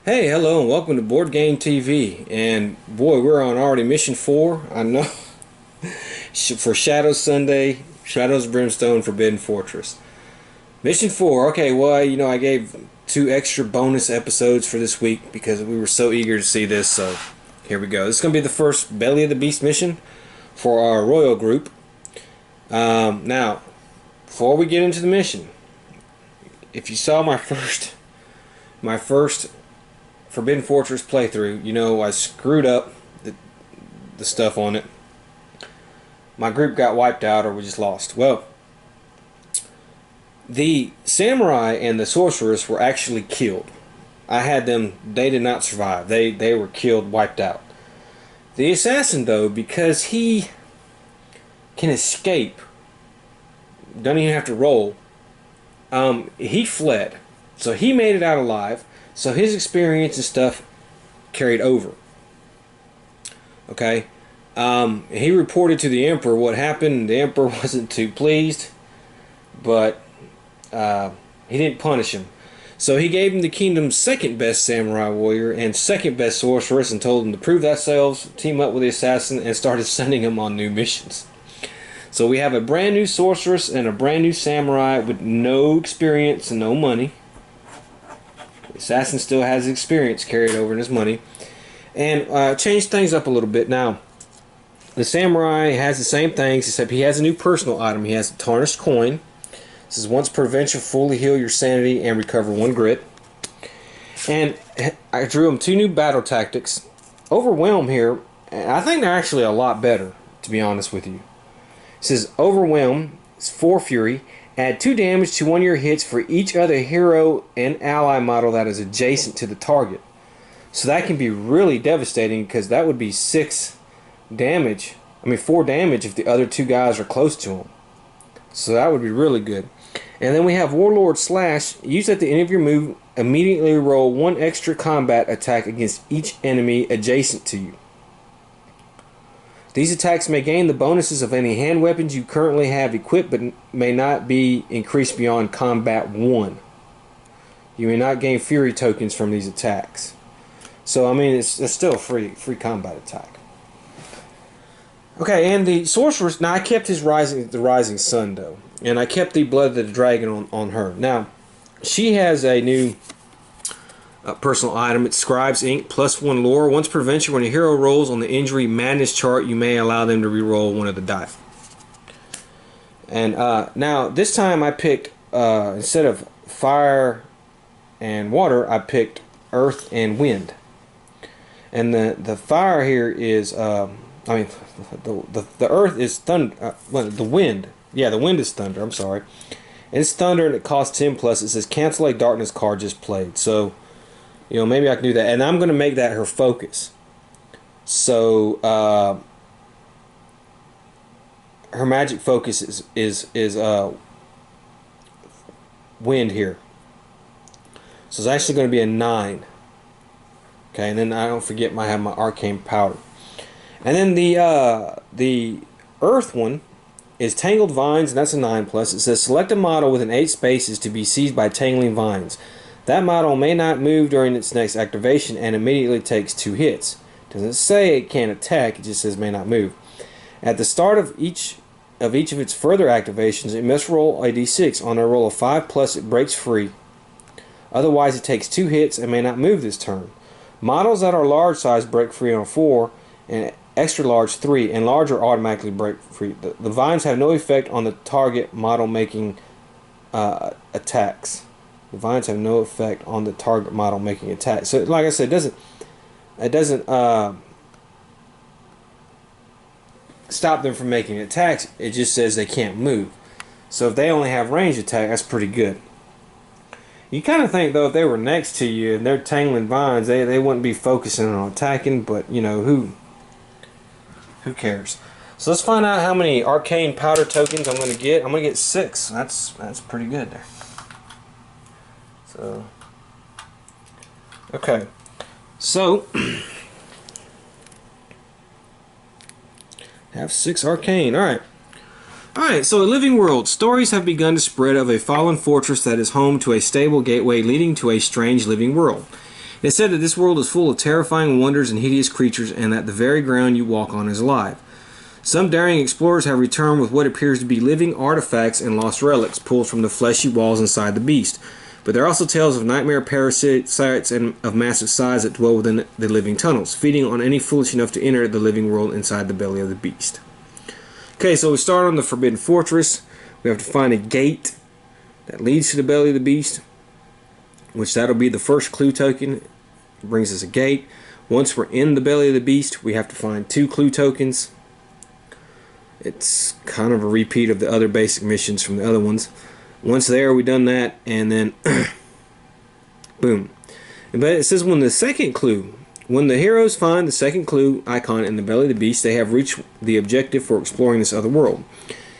Hey, hello, and welcome to Boardgame TV. And boy, we're on already mission 4. I know for Shadows Sunday, Shadows Brimstone, Forbidden Fortress. Mission 4. Okay, well, I gave 2 extra bonus episodes for this week because we were so eager to see this. So here we go. This is going to be the first Belly of the Beast mission for our Royal group. Now, before we get into the mission, if you saw my first Forbidden Fortress playthrough, I screwed up the stuff on it. My group got wiped out, or we just lost. Well, the samurai and the sorceress were actually killed. I had them. They did not survive. They were killed, wiped out. The assassin, though, because he can escape, don't even have to roll. He fled, so he made it out alive. So his experience and stuff carried over. Okay, he reported to the Emperor what happened. The Emperor wasn't too pleased, but he didn't punish him. So he gave him the kingdom's second best samurai warrior and second best sorceress, and told him to prove themselves, team up with the assassin, and started sending him on new missions. So we have a brand new sorceress and a brand new samurai with no experience and no money. The assassin still has experience carried over in his money. And changed things up a little bit. Now, the samurai has the same things, except he has a new personal item. He has a tarnished coin. This is once per adventure, fully heal your sanity and recover 1 grit. And I drew him 2 new battle tactics. Overwhelm here, I think they're actually a lot better, to be honest with you. It says Overwhelm, it's 4 fury. Add 2 damage to one of your hits for each other hero and ally model that is adjacent to the target. So that can be really devastating, because that would be 4 damage if the other 2 guys are close to him. So that would be really good. And then we have Warlord Slash. Use at the end of your move, immediately roll 1 extra combat attack against each enemy adjacent to you. These attacks may gain the bonuses of any hand weapons you currently have equipped, but may not be increased beyond combat 1. You may not gain fury tokens from these attacks. So, it's still a free combat attack. Okay, and the sorceress, now I kept the rising sun, though. And I kept the blood of the dragon on her. Now, she has a new personal item. It's Scribe's Ink, +1 lore. Once per adventure, when a hero rolls on the injury madness chart, you may allow them to reroll 1 of the die. And now, this time I picked, instead of fire and water, I picked earth and wind. And the fire here is, the earth is thunder, the wind. Yeah, the wind is thunder, I'm sorry. And it's thunder, and it costs 10+. It says cancel a darkness card just played. So, maybe I can do that. And I'm going to make that her focus. So, her magic focus is wind here. So it's actually going to be a 9. Okay, and then I don't forget I have my arcane powder. And then the earth one is Tangled Vines, and that's a 9+. It says select a model within 8 spaces to be seized by tangling vines. That model may not move during its next activation and immediately takes 2 hits. It doesn't say it can't attack, it just says may not move. At the start of each of its further activations, it must roll a d6. On a roll of 5+, it breaks free. Otherwise, it takes 2 hits and may not move this turn. Models that are large size break free on 4, and extra large 3, and larger automatically break free. The vines have no effect on the target model making attacks. The vines have no effect on the target model making attacks. So, like I said, it doesn't stop them from making attacks. It just says they can't move. So if they only have range attack, that's pretty good. You kind of think, though, if they were next to you and they're tangling vines, they wouldn't be focusing on attacking, but who cares? So let's find out how many arcane powder tokens I'm going to get. I'm going to get 6. That's pretty good there. So, okay. So, have 6 arcane. Alright. Alright, so a living world. Stories have begun to spread of a fallen fortress that is home to a stable gateway leading to a strange living world. It said that this world is full of terrifying wonders and hideous creatures, and that the very ground you walk on is alive. Some daring explorers have returned with what appears to be living artifacts and lost relics pulled from the fleshy walls inside the beast. But there are also tales of nightmare parasites and of massive size that dwell within the living tunnels, feeding on any foolish enough to enter the living world inside the belly of the beast. Okay, so we start on the Forbidden Fortress. We have to find a gate that leads to the belly of the beast, which that'll be the first clue token. It brings us a gate. Once we're in the belly of the beast, we have to find 2 clue tokens. It's kind of a repeat of the other basic missions from the other ones. Once there, we've done that, and then boom. But it says when the second clue, when the heroes find the second clue icon in the belly of the beast, they have reached the objective for exploring this other world.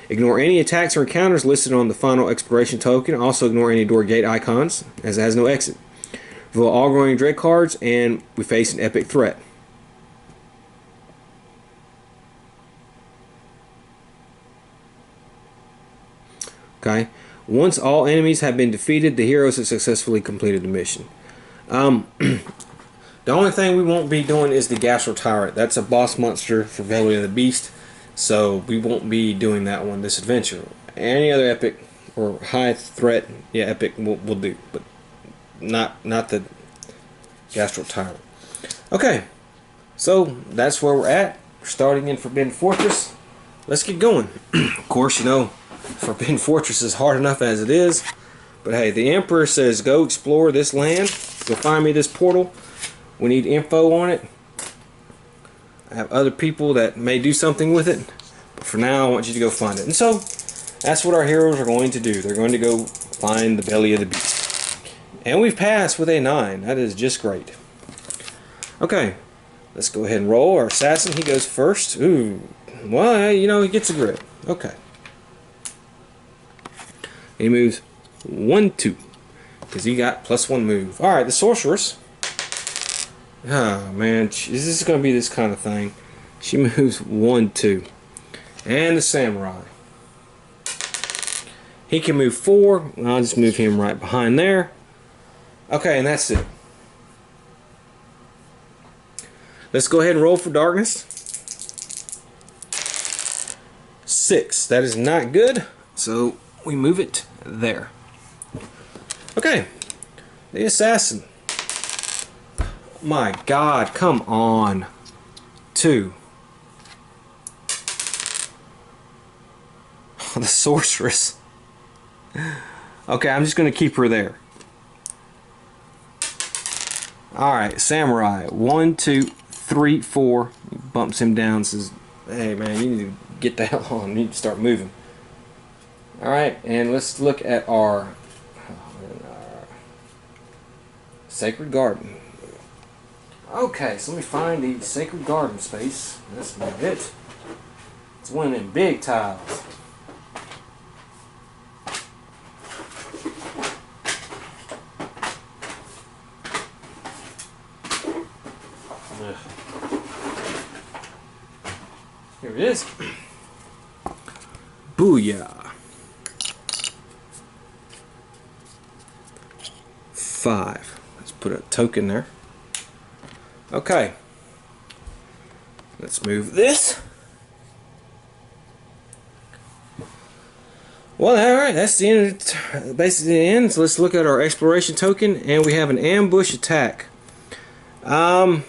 Ignore any attacks or encounters listed on the final exploration token. Also ignore any door gate icons, as it has no exit. Reveal all growing dread cards, and we face an epic threat. Okay. Once all enemies have been defeated, the heroes have successfully completed the mission. The only thing we won't be doing is the Gastro Tyrant. That's a boss monster for Belly of the Beast, so we won't be doing that one this adventure. Any other epic or high threat, yeah, epic will do, but not the Gastro Tyrant. Okay, so that's where we're at. We're starting in Forbidden Fortress. Let's get going. Of course, you know, Forbidden Fortress is hard enough as it is, but hey, the Emperor says go explore this land, go find me this portal. We need info on it. I have other people that may do something with it, but for now I want you to go find it. And so that's what our heroes are going to do. They're going to go find the belly of the beast, and we've passed with a 9. That is just great. Okay, let's go ahead and roll. Our assassin, he goes first. Ooh, well, you know, he gets a grip. Okay. He moves 1, 2, because he got +1 move. Alright, the Sorceress. Oh, man. This is going to be this kind of thing. She moves 1, 2. And the Samurai. He can move 4. I'll just move him right behind there. Okay, and that's it. Let's go ahead and roll for darkness. 6. That is not good. So we move it there. Okay. The assassin. My God, come on. 2. The Sorceress. Okay, I'm just going to keep her there. Alright, Samurai. 1, 2, 3, 4. He bumps him down and says, hey man, you need to get the hell on. You need to start moving. Alright, and let's look at our Sacred Garden. Okay, so let me find the Sacred Garden space. That's not it. It's one of them big tiles. Ugh. Here it is. Booyah. 5. Let's put a token there. Okay. Let's move this. Well, alright, that's the end. Basically the end. So let's look at our exploration token, and we have an ambush attack. I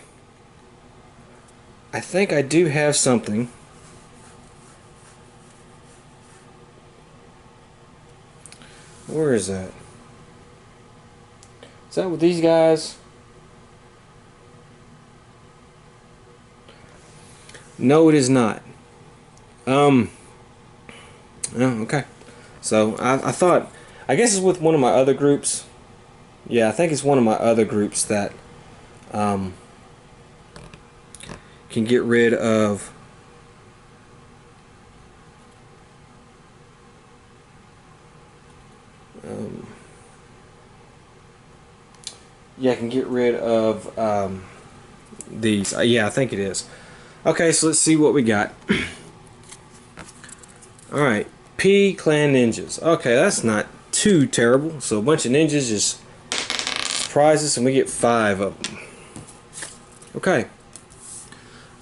think I do have something. Where is that? Is that with these guys? No, it is not. Oh, okay. So I thought, I guess it's with one of my other groups. Yeah, I think it's one of my other groups that can get rid of yeah, I can get rid of these. Yeah, I think it is. Okay, so let's see what we got. Alright, P Clan Ninjas. Okay, that's not too terrible. So a bunch of ninjas just surprise us and we get 5 of them. Okay.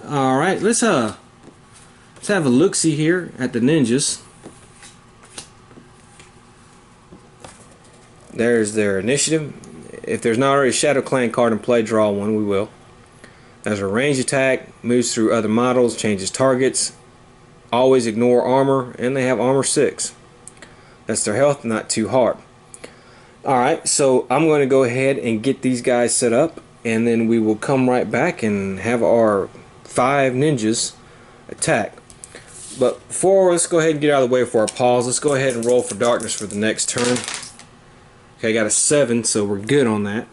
Alright, let's have a look-see here at the ninjas. There's their initiative. If there's not already a Shadow Clan card in play, draw one, we will. There's a range attack, moves through other models, changes targets, always ignore armor, and they have armor 6. That's their health, not too hard. Alright, so I'm going to go ahead and get these guys set up, and then we will come right back and have our 5 ninjas attack. But before, let's go ahead and get out of the way for our pause. Let's go ahead and roll for darkness for the next turn. Okay, I got a 7, so we're good on that.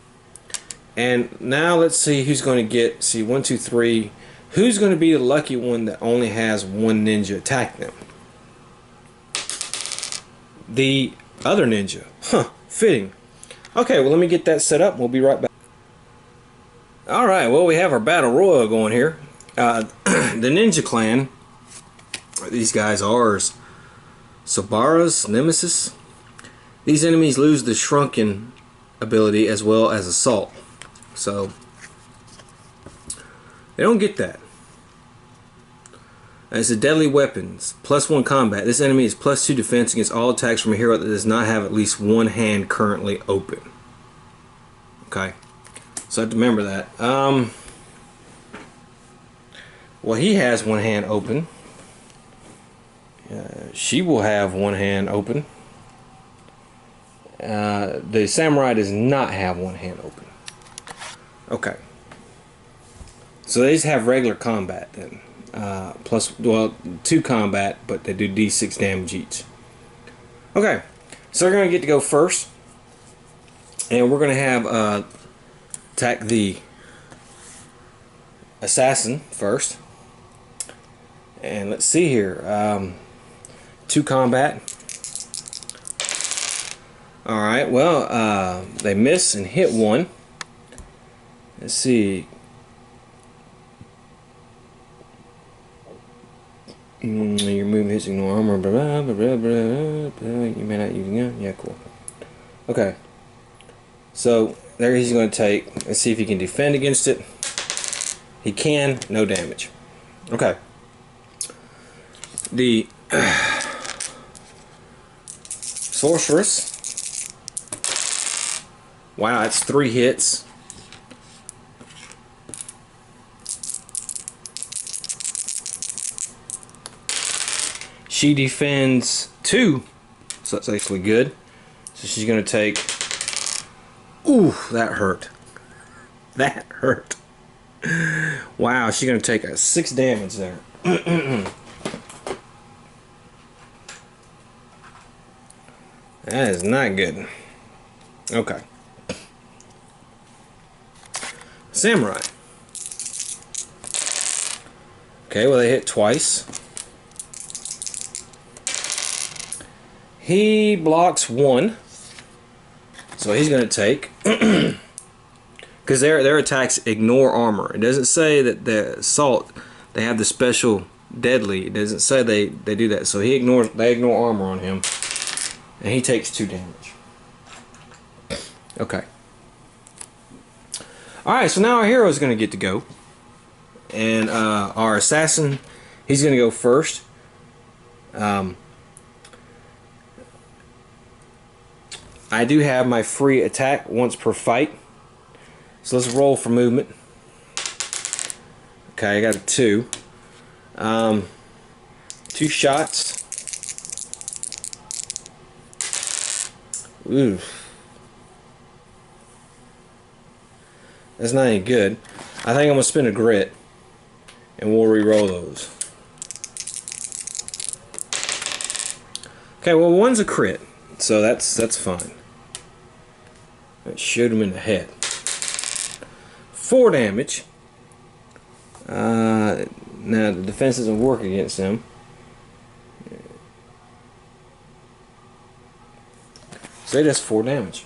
And now let's see who's going to get, 1, 2, 3. Who's going to be the lucky one that only has 1 ninja attack them? The other ninja. Huh, fitting. Okay, well, let me get that set up. We'll be right back. Alright, well, we have our battle royal going here. The ninja clan, these guys are Sorceress, Nemesis. These enemies lose the shrunken ability as well as assault. So, they don't get that. It's a deadly weapons, +1 combat. This enemy is +2 defense against all attacks from a hero that does not have at least 1 hand currently open. Okay, so I have to remember that. Well, he has 1 hand open. She will have 1 hand open. The samurai does not have 1 hand open. Okay. So they just have regular combat then. Plus, well, 2 combat, but they do d6 damage each. Okay. So they're going to get to go first. And we're going to have attack the assassin first. And let's see here. 2 combat. Alright, well, they miss and hit 1. Let's see. Your move hits ignore armor, blah, blah, blah, blah, blah, blah. You may not use it. Yeah, cool. Okay. So, there he's going to take. Let's see if he can defend against it. He can. No damage. Okay. The Sorceress. Wow, that's 3 hits. She defends 2, so that's actually good. So she's going to take... Ooh, that hurt. That hurt. Wow, she's going to take a 6 damage there. That is not good. Okay. Samurai. Okay, well, they hit twice. He blocks 1. So he's going to take... Because their attacks ignore armor. It doesn't say that the assault, they have the special deadly. It doesn't say they do that. So they ignore armor on him. And he takes 2 damage. Okay. Alright, so now our hero is going to get to go. And our assassin, he's going to go first. I do have my free attack once per fight. So let's roll for movement. Okay, I got a 2. 2 shots. Ooh. That's not any good. I think I'm going to spin a grit. And we'll re-roll those. Okay, well, 1's a crit. So that's fine. That shot him in the head. 4 damage. Now the defense doesn't work against him. So they just 4 damage.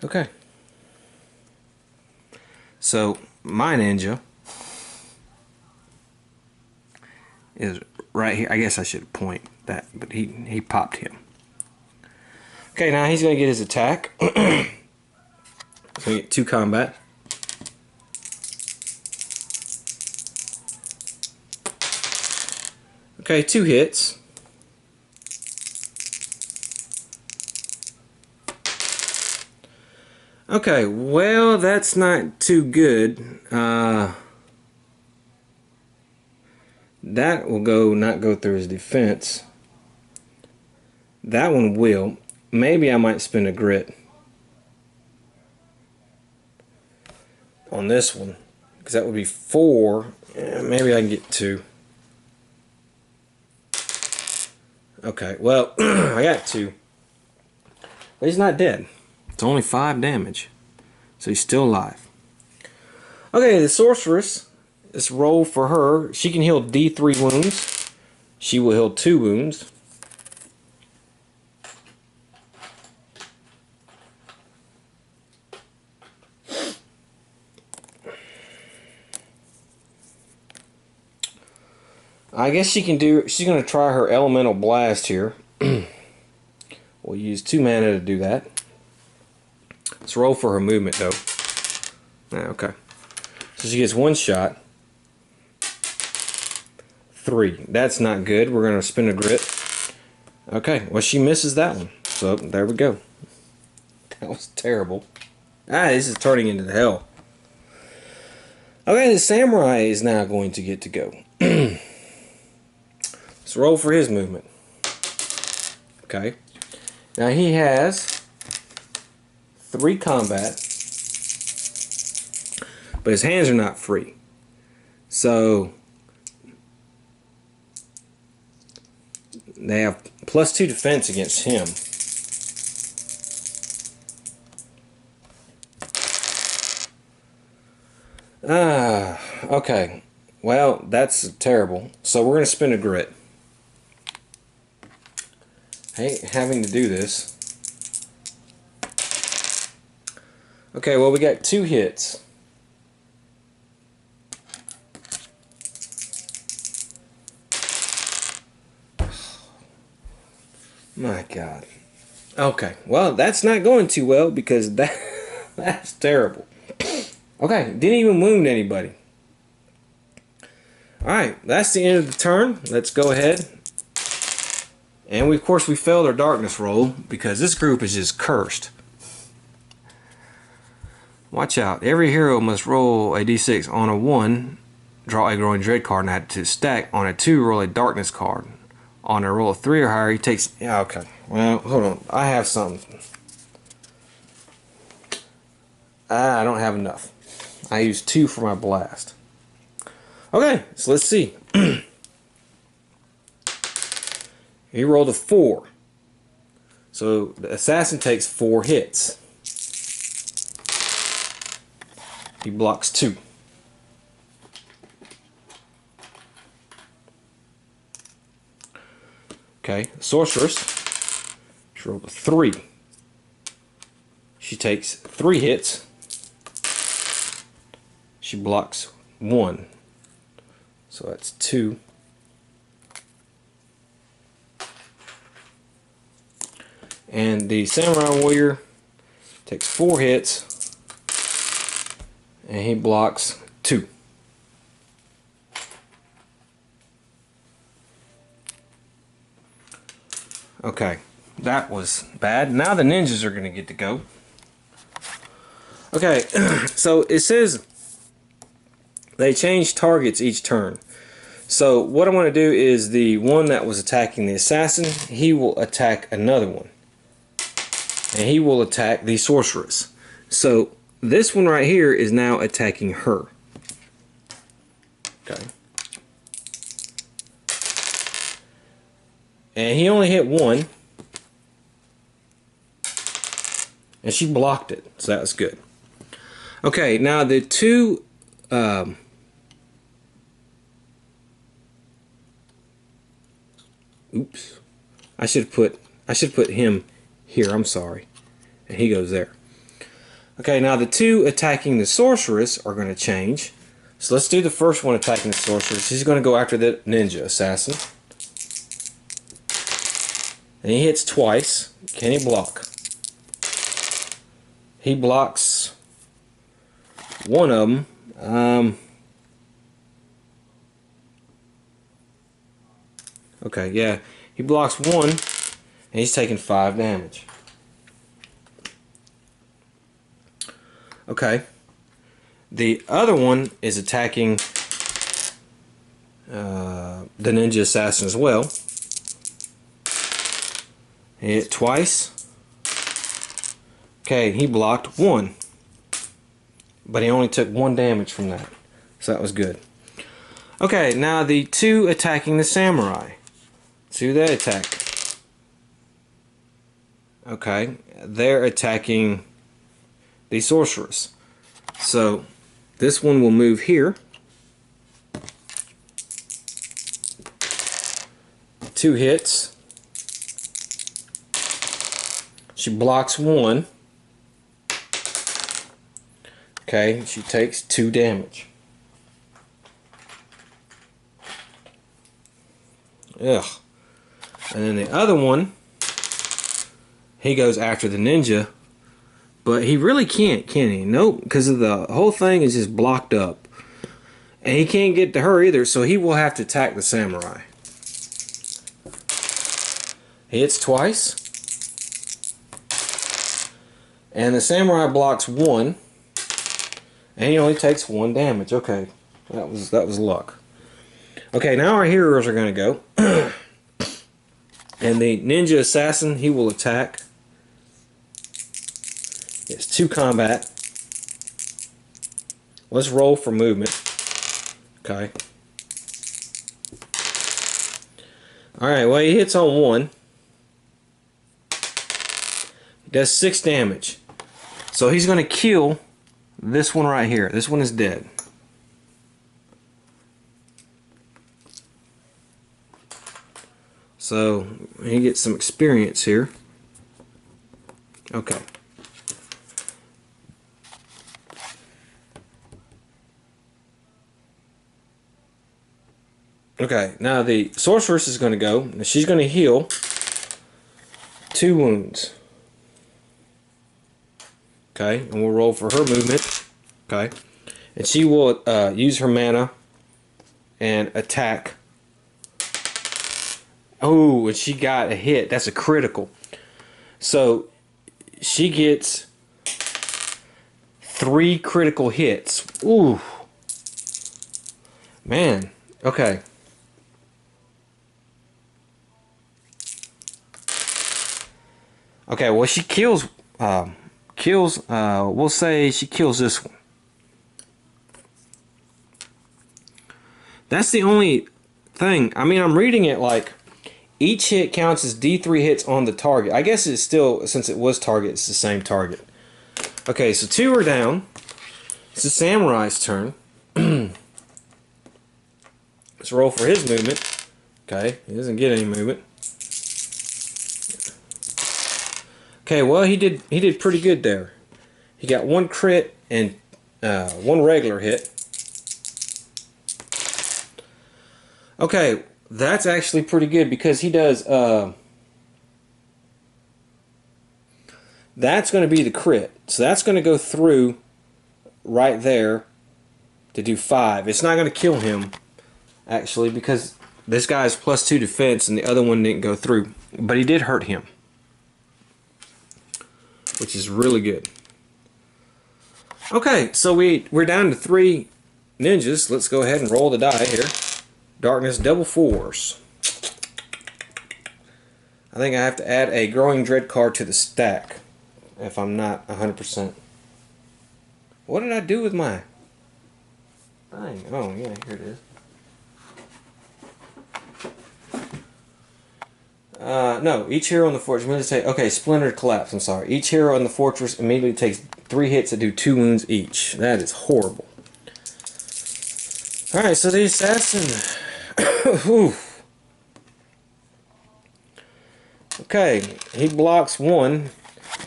Okay. So my ninja is right here. I guess I should point that, but he popped him. Okay, now he's going to get his attack. So we get 2 combat. Okay, 2 hits. Okay, well, that's not too good. That will not go through his defense. That one will. Maybe I might spend a grit on this one, because that would be 4. Maybe I can get 2. Okay, well, I got 2. But he's not dead. It's only 5 damage. So he's still alive. Okay, the Sorceress. This roll for her. She can heal D3 wounds. She will heal 2 wounds. I guess she can do. She's going to try her elemental blast here. We'll use 2 mana to do that. Let's roll for her movement though. Okay. So she gets 1 shot. 3. That's not good. We're going to spin a grit. Okay. Well, she misses that one. So there we go. That was terrible. This is turning into hell. Okay, the samurai is now going to get to go. Let's roll for his movement. Okay. Now he has 3 combat, but his hands are not free. So they have +2 defense against him. Okay. Well, that's terrible. So we're going to spin a grit. I hate having to do this. Okay, well, we got 2 hits. My God. Okay, well, that's not going too well because that's terrible. Okay, didn't even wound anybody. Alright, that's the end of the turn. Let's go ahead. And of course we failed our darkness roll because this group is just cursed. Watch out. Every hero must roll a d6 on a 1, draw a growing dread card and add it to stack. On a 2, roll a darkness card. On a roll of 3 or higher, he takes... Yeah, okay. Well, hold on. I have something. I don't have enough. I used 2 for my blast. Okay, so let's see. He rolled a 4. So the assassin takes 4 hits. He blocks 2. Okay, Sorceress. She rolled a 3. She takes 3 hits. She blocks 1. So that's 2. And the Samurai Warrior takes 4 hits. And he blocks 2. Okay, that was bad. Now the ninjas are going to get to go. Okay, so it says they change targets each turn. So what I want to do is the one that was attacking the assassin, he will attack another one. And he will attack the sorceress. So this one right here is now attacking her. Okay. And he only hit 1. And she blocked it. So that was good. Okay, now the 2... oops. I should put him here. I'm sorry. And he goes there. Okay, now the 2 attacking the sorceress are going to change. So let's do the first one attacking the sorceress. He's going to go after the ninja assassin. And he hits twice. Can he block? He blocks one of them. Okay, yeah. He blocks one, and he's taking 5 damage. Okay. The other one is attacking the ninja assassin as well. He hit twice. Okay, he blocked 1. But he only took 1 damage from that. So that was good. Okay, now the 2 attacking the samurai. 2 that attack. Okay, they're attacking the sorceress. So this one will move here. 2 hits. She blocks 1. Okay, she takes 2 damage. Ugh. And then the other one, he goes after the ninja, but he really can't, can he? Nope, because of the whole thing is just blocked up. And he can't get to her either, so he will have to attack the samurai. He hits twice. And the samurai blocks 1. And he only takes 1 damage. Okay, that was luck. Okay, now our heroes are going to go. And the ninja assassin, he will attack. It's 2 combat. Let's roll for movement. Okay. Alright, well, he hits on 1. He does 6 damage. So he's going to kill this one right here. This one is dead. So he gets some experience here. Okay. Okay, now the sorceress is going to go. And she's going to heal 2 wounds. Okay, and we'll roll for her movement. Okay, and she will use her mana and attack. Oh, and she got a hit. That's a critical. So she gets 3 critical hits. Ooh, man. Okay. Okay. Well, she kills. We'll say she kills this one. That's the only thing. I mean, I'm reading it like each hit counts as D3 hits on the target. I guess it's still, since it was target, it's the same target. Okay, so 2 are down. It's the samurai's turn. Let's roll for his movement. Okay, he doesn't get any movement. Okay, well, he did pretty good there. He got 1 crit and 1 regular hit. Okay, that's actually pretty good because he does. That's going to be the crit, so that's going to go through right there to do 5. It's not going to kill him actually because this guy's +2 defense and the other one didn't go through, but he did hurt him, which is really good. Okay, so we're down to 3 ninjas. Let's go ahead and roll the die here. Darkness double 4s. I think I have to add a Growing Dread card to the stack if I'm not 100%. What did I do with my thing? Oh, yeah, here it is. No, each hero in the fortress immediately takes... Okay, Splintered Collapse, I'm sorry. Each hero in the fortress immediately takes 3 hits that do 2 wounds each. That is horrible. Alright, so the assassin... Okay, he blocks 1.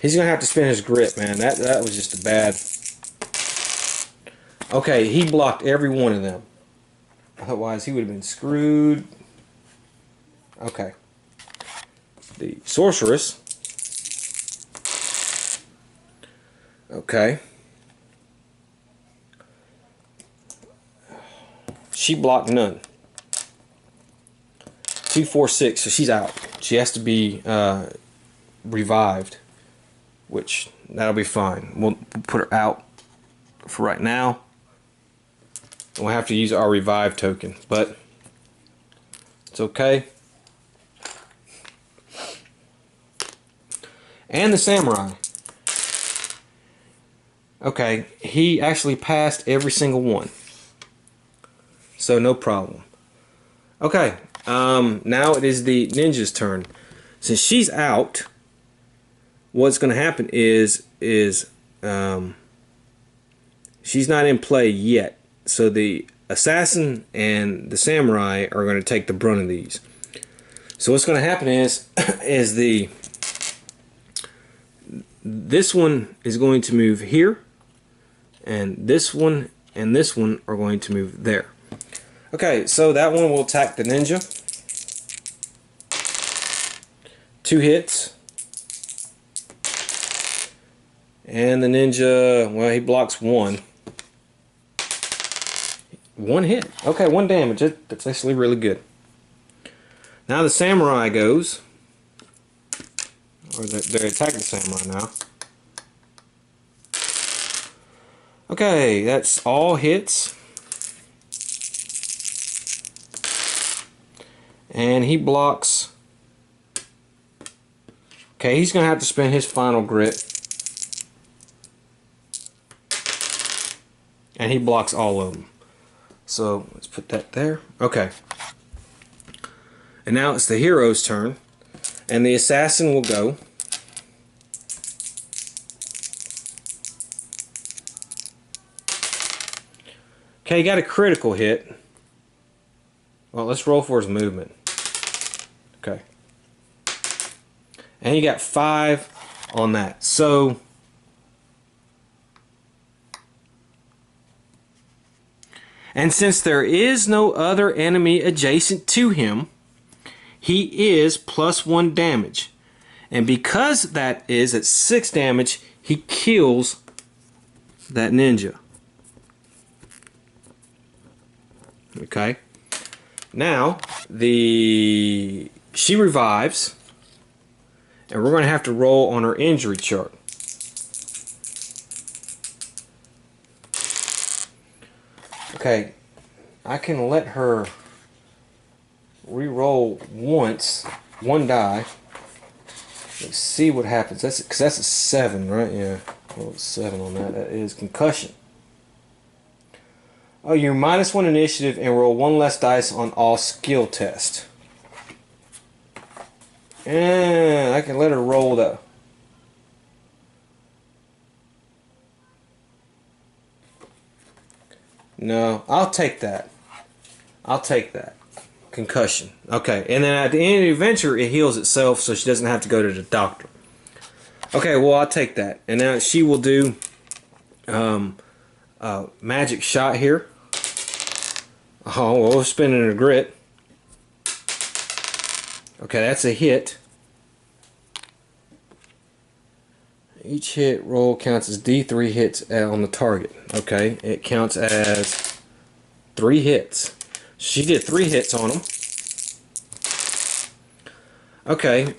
He's going to have to spend his grit, man. That was just a bad... Okay, he blocked every one of them. Otherwise, he would have been screwed. Okay. The Sorceress. Okay. She blocked none. 2, 4, 6, so she's out. She has to be revived, which that'll be fine. We'll put her out for right now. We'll have to use our revive token, but it's okay. And the samurai. Okay, he actually passed every single one, so no problem. Okay, now it is the ninja's turn. Since she's out, what's going to happen is she's not in play yet. So the assassin and the samurai are going to take the brunt of these. So what's going to happen is this one is going to move here, and this one are going to move there. Okay, so that one will attack the ninja. 2 hits. And the ninja, well, he blocks 1. 1 hit. Okay, 1 damage. That's actually really good. Now the samurai goes. Or they're attacking the samurai now. Okay, that's all hits. And he blocks. Okay, he's going to have to spend his final grit. And he blocks all of them. So let's put that there. Okay. And now it's the hero's turn. And the assassin will go. Okay, he got a critical hit. Well, let's roll for his movement. Okay. And he got 5 on that. So and since there is no other enemy adjacent to him, he is +1 damage. And because that is at 6 damage, he kills that ninja. Okay. Now, she revives, and we're going to have to roll on her injury chart. Okay, I can let her re-roll once, 1 die. Let's see what happens. Because that's a 7, right? Yeah, well, 7 on that. That is concussion. Oh, you're -1 initiative and roll 1 less dice on all skill tests. And I can let her roll though. No, I'll take that. I'll take that. Concussion. Okay, and then at the end of the adventure, it heals itself so she doesn't have to go to the doctor. Okay, well, I'll take that. And now she will do magic shot here. Oh, well, we're spinning a grit. Okay, that's a hit. Each hit roll counts as D3 hits on the target. Okay, it counts as 3 hits. She did 3 hits on them. Okay,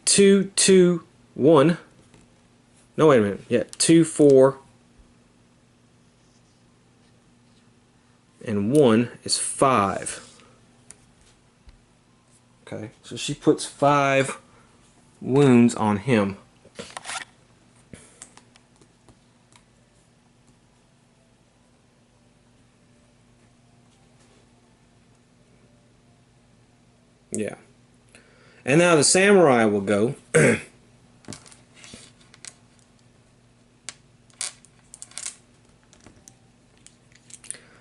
2, 2, 1. No, wait a minute. Yeah, 2, 4, and 1 is 5. Okay, so she puts 5 wounds on him. Yeah. And now the samurai will go.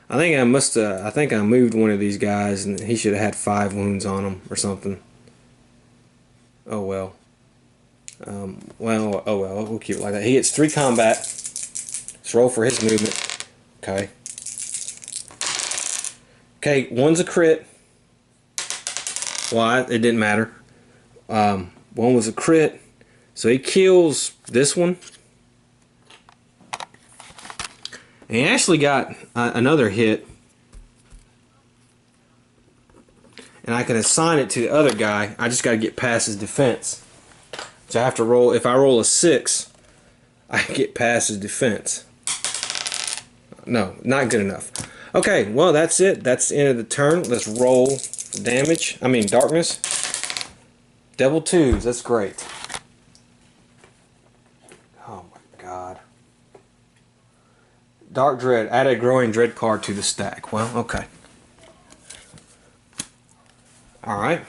I think I moved one of these guys and he should have had 5 wounds on him or something. Oh well. Oh well, we'll keep it like that. He gets 3 combat. Let's roll for his movement. Okay. Okay, one's a crit. Well, it didn't matter. One was a crit. So he kills this one. And he actually got another hit. And I can assign it to the other guy. I just got to get past his defense. So I have to roll. If I roll a 6, I get past his defense. No, not good enough. Okay, well, that's it. That's the end of the turn. Let's roll for damage. I mean, darkness. Double 2s. That's great. Oh, my God. Dark Dread. Add a growing dread card to the stack. Well, okay. Alright.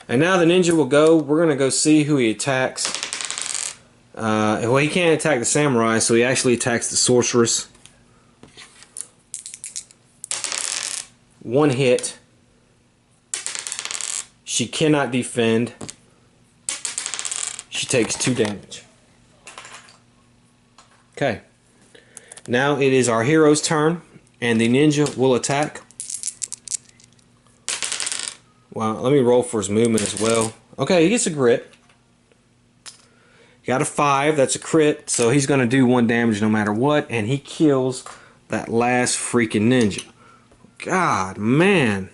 And now the ninja will go. We're going to go see who he attacks. Well, he can't attack the samurai, so he actually attacks the sorceress. One hit. She cannot defend. She takes 2 damage. Okay. Now it is our hero's turn, and the ninja will attack. Well, let me roll for his movement as well. Okay, he gets a crit. Got a 5, that's a crit, so he's going to do 1 damage no matter what, and he kills that last freaking ninja. God, man.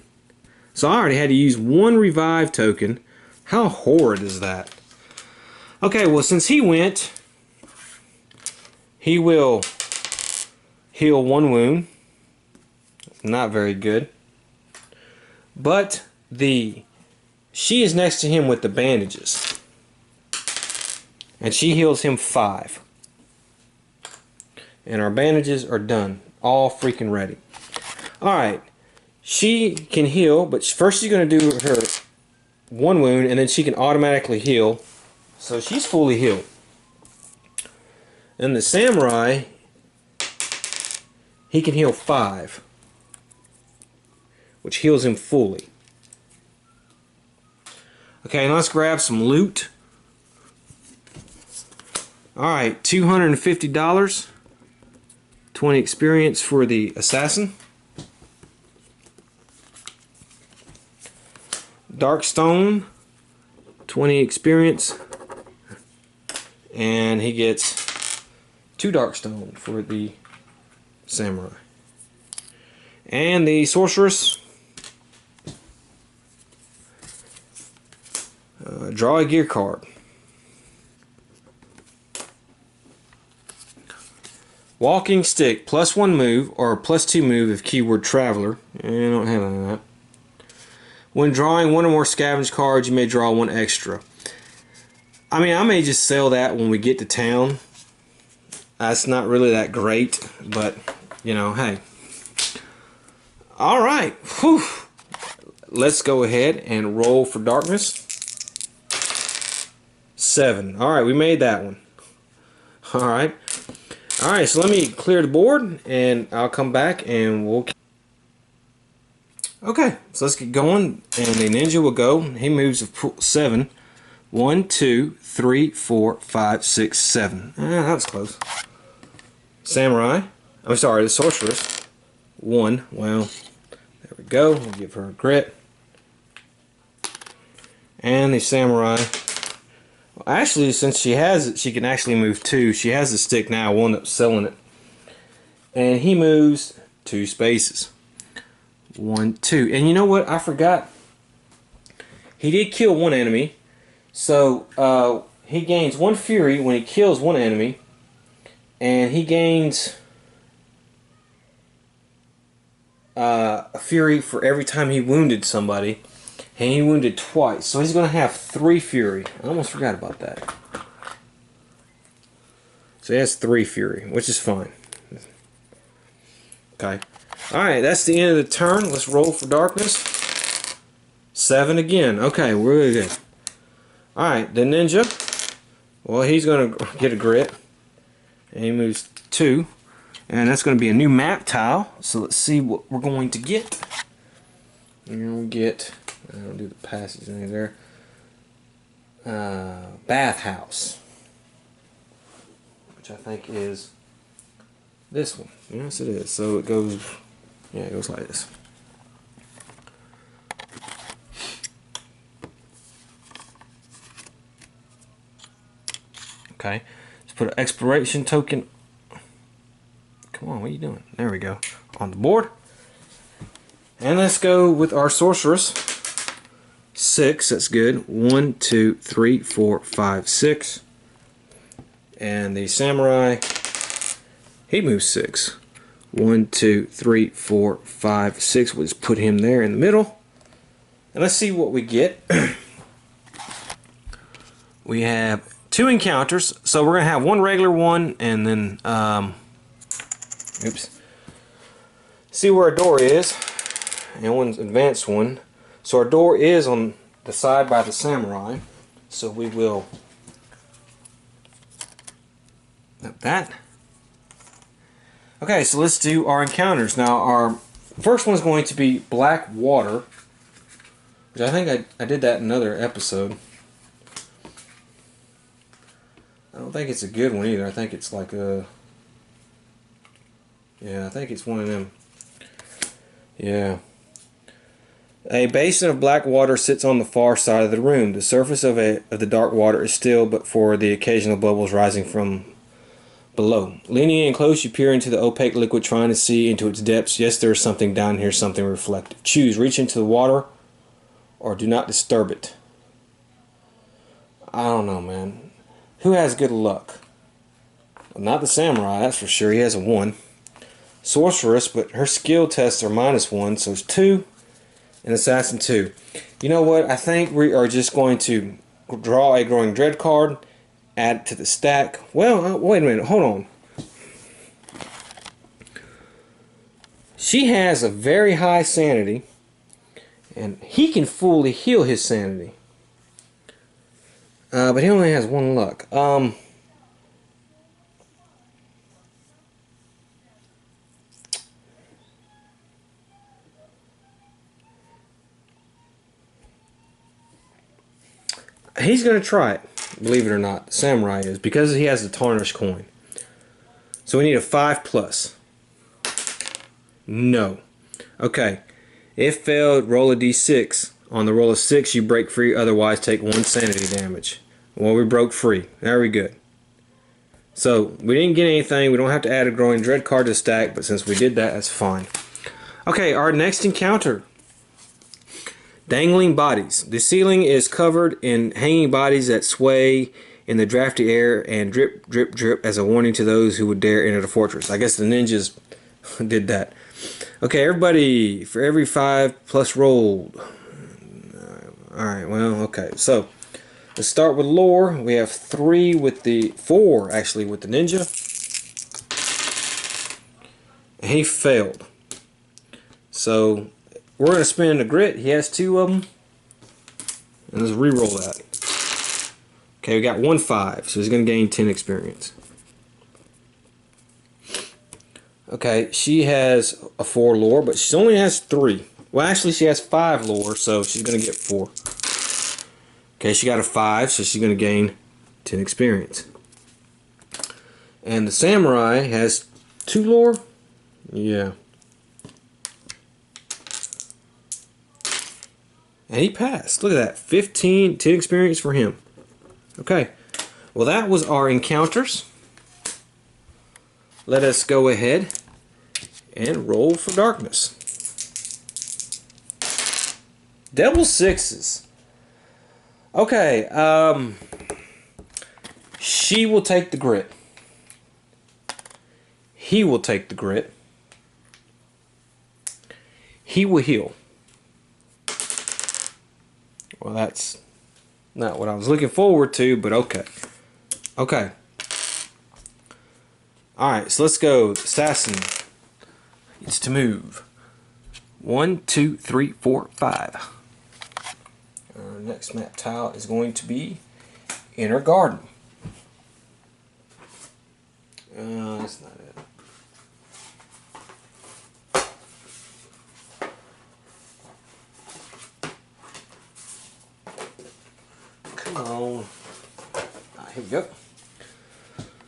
So I already had to use 1 revive token. How horrid is that? Okay, well, since he went, he will heal 1 wound. Not very good. But she is next to him with the bandages. And she heals him 5. And our bandages are done. All freaking ready. Alright. She can heal, but first she's going to do her 1 wound, and then she can automatically heal. So she's fully healed. And the samurai, he can heal 5. Which heals him fully. Okay, now let's grab some loot. Alright, $250. 20 experience for the assassin. Dark stone. 20 experience. And he gets 2 dark stone for the samurai. And the sorceress. Draw a gear card. Walking stick, +1 move or +2 move if keyword traveler. I don't have any of that. When drawing 1 or more scavenge cards, you may draw 1 extra. I mean, I may just sell that when we get to town. That's not really that great, but you know, hey. Alright, whew. Let's go ahead and roll for darkness. 7. Alright, we made that one. Alright. Alright, so let me clear the board and I'll come back and we'll... Okay, so let's get going. And the ninja will go. He moves 7. 1, 2, 3, 4, 5, 6, 7. That was close. Samurai. I'm sorry, the sorceress. 1. Well, there we go. We'll give her a crit. And the samurai. Well, actually, since she has it, she can actually move 2. She has the stick now. We'll end up selling it. And he moves 2 spaces. 1, 2. And you know what? I forgot. He did kill 1 enemy. So he gains 1 fury when he kills 1 enemy. And he gains a fury for every time he wounded somebody. And he wounded twice. So he's going to have 3 fury. I almost forgot about that. So he has 3 fury, which is fine. Okay. Alright, that's the end of the turn. Let's roll for darkness. 7 again. Okay, we're really good. Alright, the ninja. Well, he's going to get a grit. And he moves 2. And that's going to be a new map tile. So let's see what we're going to get. And we'll get... I don't do the passage in there. Bathhouse. Which I think is This one. Yes, it is. So it goes, yeah, it goes like this. Okay. Let's put an expiration token. Come on, what are you doing? There we go. On the board. And let's go with our Sorceress. 6, that's good. 1, 2, 3, 4, 5, 6. And the Samurai, he moves 6. 1, 2, 3, 4, 5, 6. We'll just put him there in the middle. And let's see what we get. We have 2 encounters. So we're going to have one regular one and then, oops. See where our door is. And one's advanced one. So our door is on the side by the Samurai. So we will like that. Okay, so let's do our encounters. Now our first one is going to be Black Water, which I think I did that in another episode. I don't think it's a good one either. I think it's like a, yeah, I think it's one of them. Yeah. A basin of black water sits on the far side of the room. The surface of the dark water is still, but for the occasional bubbles rising from below. Leaning in close, you peer into the opaque liquid, trying to see into its depths. Yes, there is something down here, something reflective. Choose, reach into the water, or do not disturb it. I don't know, man. Who has good luck? Well, not the Samurai, that's for sure. He has a 1. Sorceress, but her skill tests are -1, so it's 2. And Assassin 2. You know what? I think we are just going to draw a Growing Dread card, add it to the stack. Well, wait a minute. Hold on. She has a very high sanity, and he can fully heal his sanity. But he only has 1 luck. He's going to try it, believe it or not. The Samurai is, because he has the tarnished coin. So we need a 5+. No. Okay. If failed, roll a d6. On the roll of 6, you break free, otherwise take 1 sanity damage. Well, we broke free. Very good. So, we didn't get anything. We don't have to add a Growing Dread card to the stack, but since we did that, that's fine. Okay, our next encounter. Dangling bodies. The ceiling is covered in hanging bodies that sway in the drafty air and drip, drip, drip as a warning to those who would dare enter the fortress. I guess the ninjas did that. Okay, everybody, for every 5+ rolled. Alright, well, okay. So, let's start with lore. We have 3 with the, 4 actually with the ninja. And he failed. So, we're going to spin a grit. He has 2 of them. And let's re-roll that. Okay, we got 1 5. So he's going to gain 10 experience. Okay, she has a 4 lore, but she only has 3. Well, actually, she has 5 lore, so she's going to get 4. Okay, she got a 5, so she's going to gain 10 experience. And the Samurai has 2 lore? Yeah. And he passed. Look at that. 10 experience for him. Okay. Well, that was our encounters. Let us go ahead and roll for darkness. Double 6s. Okay. She will take the grit. He will take the grit. He will heal. Well, that's not what I was looking forward to, but okay. Okay. Alright, so let's go. Assassin gets to move. 1, 2, 3, 4, 5. Our next map tile is going to be Inner Garden. That's not it. Come on. Here we go.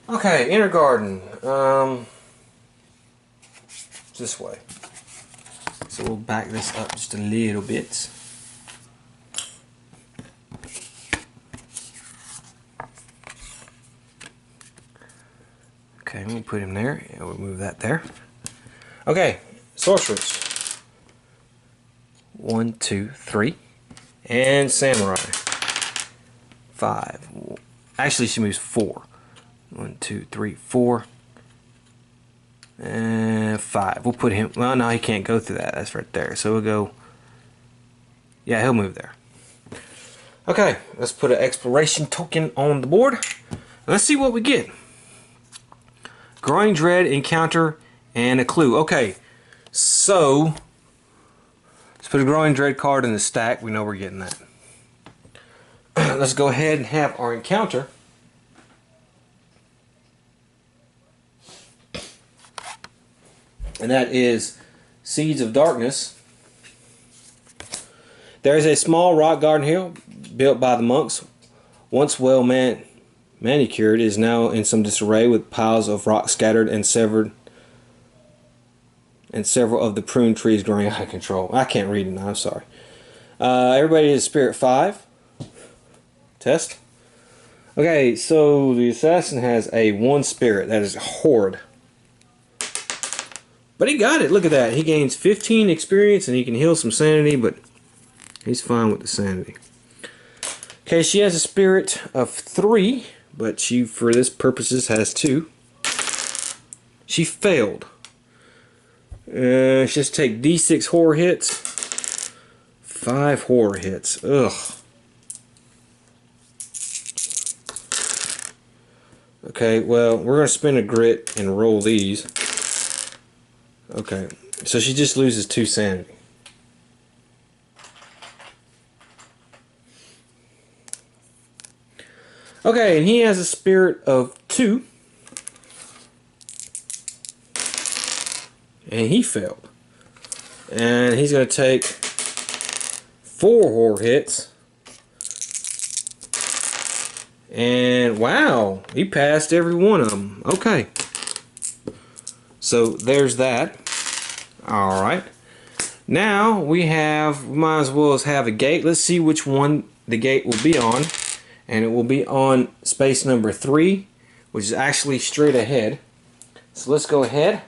Okay, Inner Garden. this way. So we'll back this up just a little bit. Okay, we'll put him there, and we'll move that there. Okay, Sorceress. 1, 2, 3. And Samurai. 5. Actually, she moves 4. 1, 2, 3, 4. And 5. We'll put him. Well, no, he can't go through that. That's right there. So we'll go. Yeah, he'll move there. Okay, let's put an exploration token on the board. Let's see what we get. Growing Dread, encounter, and a clue. Okay, so let's put a Growing Dread card in the stack. We know we're getting that. Let's go ahead and have our encounter. And that is Seeds of Darkness. There is a small rock garden here built by the monks. Once well manicured, is now in some disarray with piles of rock scattered and severed, and several of the prune trees growing out of control. I can't read it now, I'm sorry. Everybody is Spirit 5. Test. Okay, so the assassin has a 1 spirit. That is horrid. But he got it. Look at that. He gains 15 experience and he can heal some sanity, but he's fine with the sanity. Okay, she has a spirit of 3, but she, for this purposes, has 2. She failed. She has to take D6 horror hits. 5 horror hits. Ugh. Okay, well, we're going to spend a grit and roll these. Okay, so she just loses 2 sanity. Okay, and he has a spirit of 2. And he failed. And he's going to take 4 horror hits. And wow, he passed every one of them. Okay. So there's that. Alright. Now we might as well have a gate. Let's see which one the gate will be on. And it will be on space number 3, which is actually straight ahead. So let's go ahead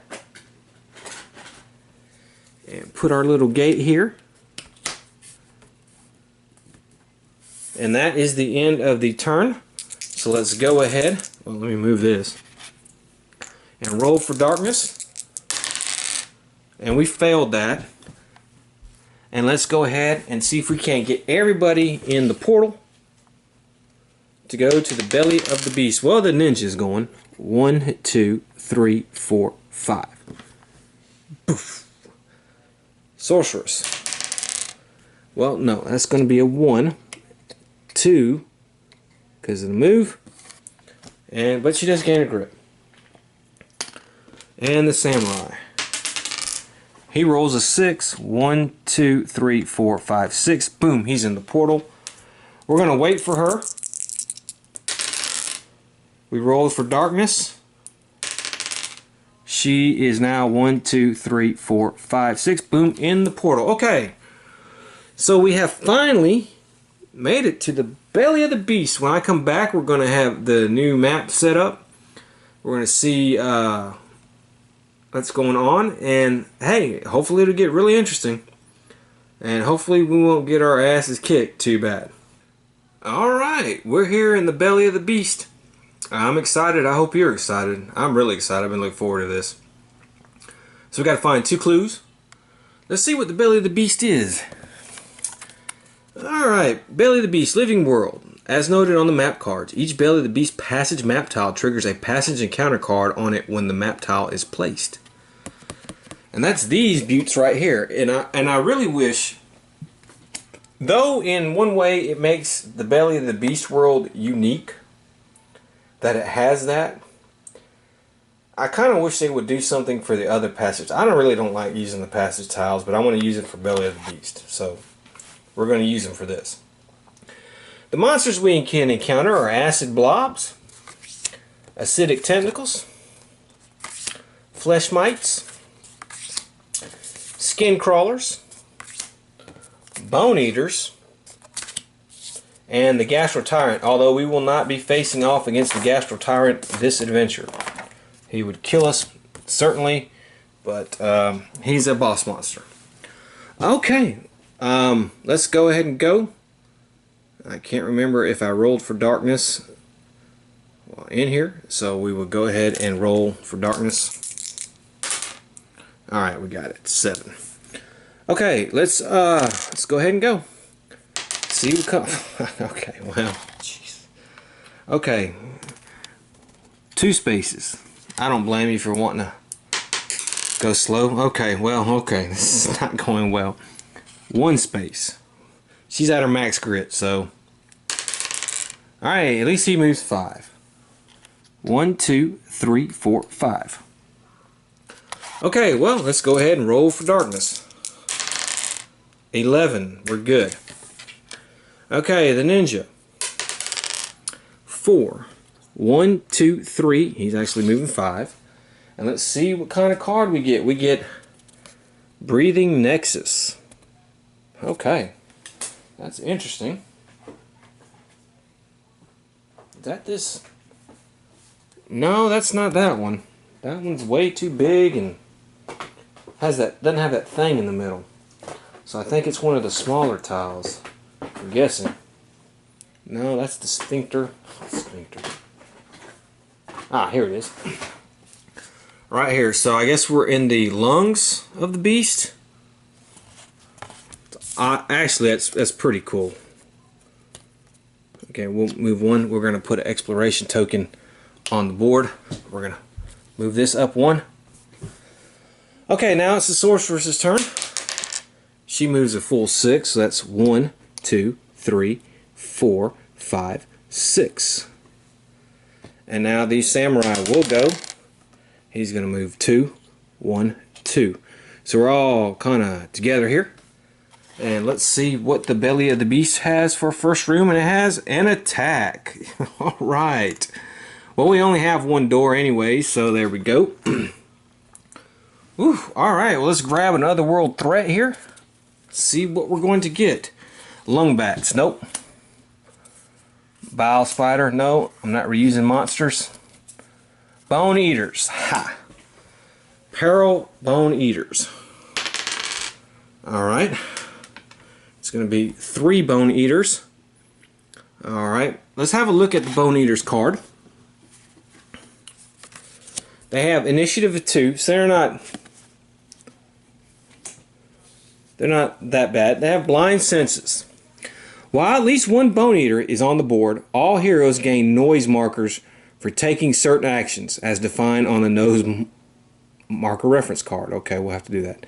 and put our little gate here. And that is the end of the turn. So let's go ahead. Well, let me move this. And roll for darkness. And we failed that. And let's go ahead and see if we can't get everybody in the portal to go to the belly of the beast. Well, the ninja's going. 1, 2, 3, 4, 5. Poof. Sorceress. Well, no, that's going to be a 1, 2, because of the move. But she does gain a grip. And the samurai. He rolls a 6. 1, 2, 3, 4, 5, 6. Boom, he's in the portal. We're going to wait for her. We roll for darkness. She is now 1, 2, 3, 4, 5, 6. Boom, in the portal. Okay. So we have finally made it to the belly of the beast. When I come back, we're going to have the new map set up. We're going to see what's going on. And hey, hopefully it'll get really interesting. And hopefully we won't get our asses kicked too bad. Alright, we're here in the belly of the beast. I'm excited. I hope you're excited. I'm really excited. I've been looking forward to this. So we got to find 2 clues. Let's see what the belly of the beast is. Alright, belly of the beast, living world. As noted on the map cards, each belly of the beast passage map tile triggers a passage encounter card on it when the map tile is placed. And that's these buttes right here. And I really wish, though in one way it makes the belly of the beast world unique, that it has that, I kind of wish they would do something for the other passage. I really don't like using the passage tiles, but I want to use it for belly of the beast. So we're going to use them for this. The monsters we can encounter are acid blobs, acidic tentacles, flesh mites, skin crawlers, bone eaters, and the gastro tyrant, although we will not be facing off against the gastro tyrant this adventure. He would kill us, certainly, but he's a boss monster. Okay, let's go ahead and go. I can't remember if I rolled for darkness in here, so we will go ahead and roll for darkness. Alright, we got it. 7. Okay, let's go ahead and go. See what comes. Okay, well, jeez. Okay, 2 spaces. I don't blame you for wanting to go slow. Okay, well, okay, this is not going well. 1 space. She's at her max grit, so. Alright, at least he moves 5. 1, 2, 3, 4, 5. Okay, well, let's go ahead and roll for darkness. 11, we're good. Okay, the ninja. 4. 1, 2, 3. He's actually moving 5. And let's see what kind of card we get. We get Breathing Nexus. Okay, that's interesting. Is that this? No, that's not that one. That one's way too big and doesn't have that thing in the middle. So I think it's one of the smaller tiles. I'm guessing. No, that's the sphincter. Ah, here it is. Right here. So I guess we're in the lungs of the beast. Actually, that's pretty cool. Okay, we'll move 1. We're going to put an exploration token on the board. We're going to move this up 1. Okay, now it's the sorceress's turn. She moves a full 6, so that's 1, 2, 3, 4, 5, 6. And now the samurai will go. He's going to move 2, 1, 2. So we're all kind of together here. And let's see what the belly of the beast has for first room, and it has an attack. Alright. Well, we only have 1 door anyway, so there we go. Alright, well, let's grab an otherworld threat here. See what we're going to get. Lung bats, nope. Bile spider, no. I'm not reusing monsters. Bone eaters, ha. Peril bone eaters. Alright. It's going to be 3 bone eaters. Alright, let's have a look at the bone eaters card. They have initiative of 2, so they're not that bad. They have blind senses. While at least 1 bone eater is on the board, all heroes gain noise markers for taking certain actions as defined on the nose marker reference card. Okay, we'll have to do that.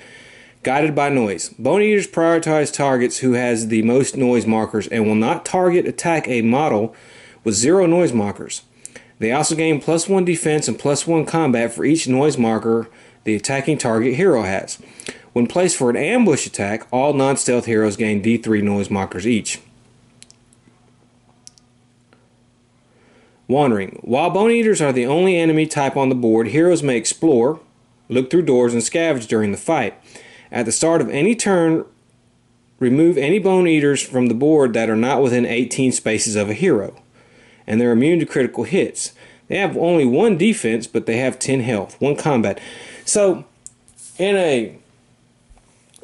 Guided by noise. Bone eaters prioritize targets who has the most noise markers and will not target attack a model with 0 noise markers. They also gain +1 defense and +1 combat for each noise marker the attacking target hero has. When placed for an ambush attack, all non-stealth heroes gain D3 noise markers each. Wandering. While bone eaters are the only enemy type on the board, heroes may explore, look through doors, and scavenge during the fight. At the start of any turn, remove any bone eaters from the board that are not within 18 spaces of a hero, and they're immune to critical hits. They have only 1 defense, but they have 10 health, 1 combat. So, in a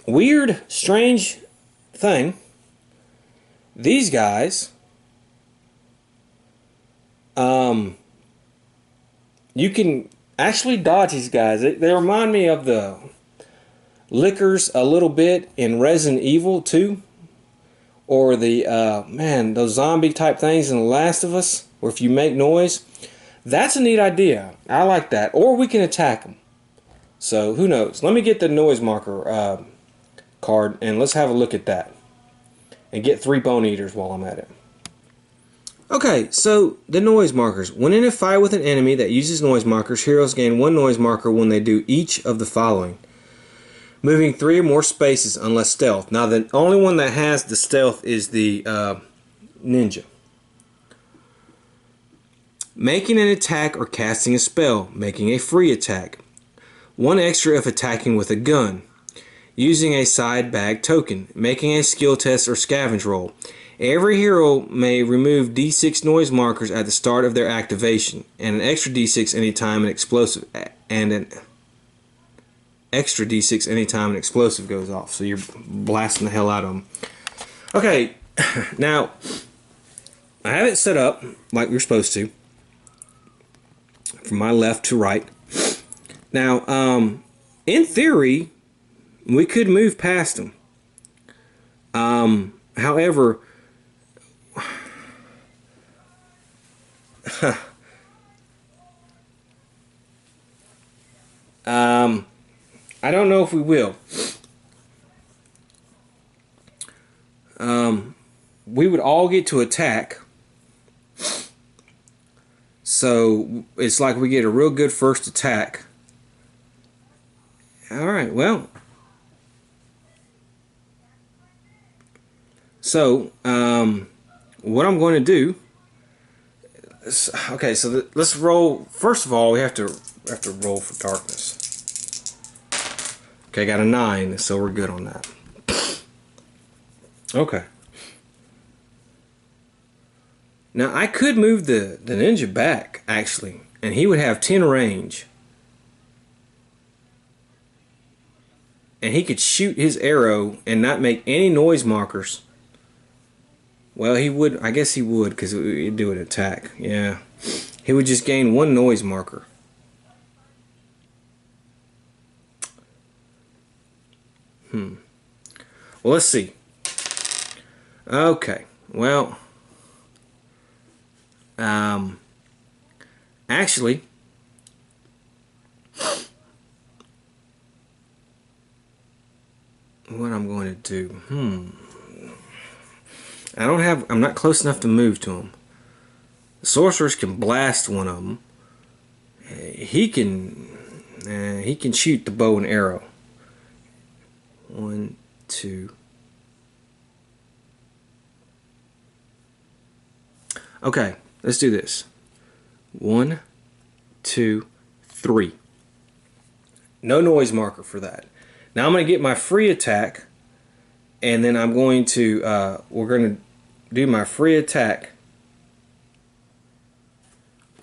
weird, strange thing, these guys, you can actually dodge these guys. They remind me of the lickers a little bit in Resident Evil 2, or the those zombie type things in The Last of Us, where if you make noise, that's a neat idea. I like that. Or we can attack them. So who knows? Let me get the noise marker card and let's have a look at that and get 3 bone eaters while I'm at it. Okay, so the noise markers. When in a fight with an enemy that uses noise markers, heroes gain 1 noise marker when they do each of the following: moving 3 or more spaces unless stealth. Now the only one that has the stealth is the ninja. Making an attack or casting a spell, making a free attack. 1 extra if attacking with a gun. using a side bag token, making a skill test or scavenge roll. Every hero may remove D6 noise markers at the start of their activation, and an extra D6 anytime an explosive goes off. So you're blasting the hell out of them. Okay, now I have it set up like we're supposed to, from my left to right. Now, in theory, we could move past them. However, I don't know if we will. We would all get to attack. So it's like we get a real good first attack. Alright, well. So, what I'm going to do. Okay, so let's roll. First of all, we have to roll for darkness. Okay, got a 9, so we're good on that. Okay. Now I could move the ninja back actually, and he would have 10 range, and he could shoot his arrow and not make any noise markers. Well, he would. I guess he would, because he'd do an attack. Yeah, he would just gain 1 noise marker. Well, let's see. Okay. Well, actually, what I'm going to do? I'm not close enough to move to him. The sorceress can blast one of them. He can shoot the bow and arrow. 1, 2. Okay, let's do this. 1, 2, 3. No noise marker for that. Now I'm going to get my free attack, and then I'm going to we're going to do my free attack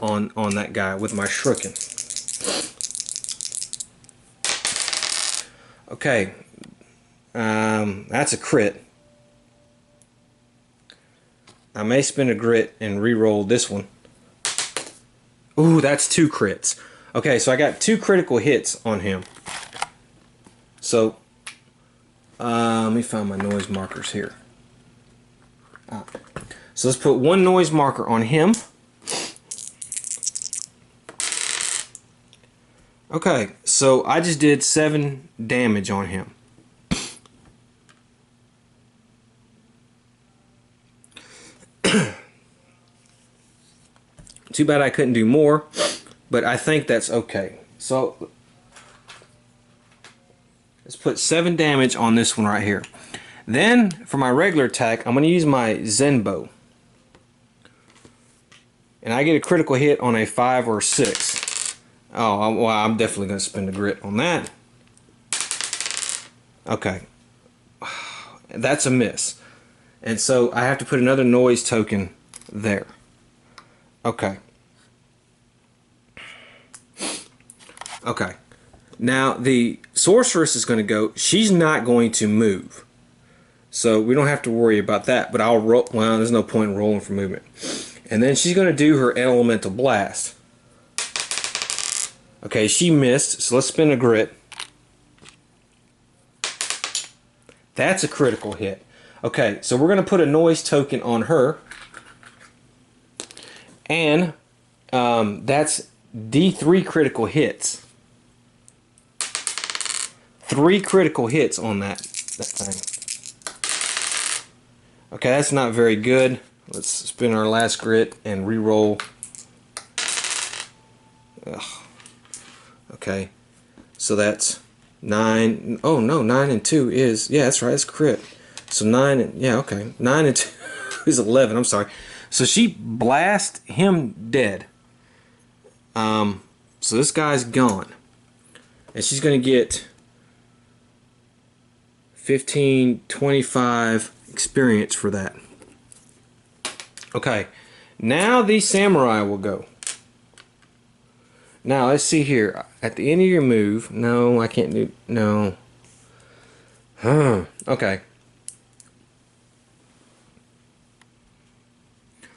on that guy with my shuriken. Okay, that's a crit. I may spend a grit and re-roll this one. Ooh, that's 2 crits. Okay, so I got 2 critical hits on him. So, let me find my noise markers here. So let's put 1 noise marker on him. Okay, so I just did 7 damage on him. Too bad I couldn't do more, but I think that's okay. So let's put 7 damage on this one right here. Then for my regular attack, I'm going to use my Zen bow, and I get a critical hit on a 5 or 6. Oh, well, I'm definitely going to spend a grit on that. Okay, that's a miss, and so I have to put another noise token there. Okay. Okay. Now the sorceress is going to go. She's not going to move, so we don't have to worry about that. But I'll roll. Well, there's no point in rolling for movement. And then she's going to do her elemental blast. Okay, she missed. So let's spin a grit. That's a critical hit. Okay, so we're going to put a noise token on her. And that's D3 critical hits. 3 critical hits on that thing. Okay, that's not very good. Let's spin our last grit and re-roll. Okay, so that's 9. Oh no, 9 and 2 is, yeah, that's right, it's crit. So 9 and, yeah, okay, 9 and 2 is 11. I'm sorry. So she blasts him dead. So this guy's gone, and she's gonna get 15, 25 experience for that. Okay, now the samurai will go. Now let's see here. At the end of your move, no, I can't do, no. Okay.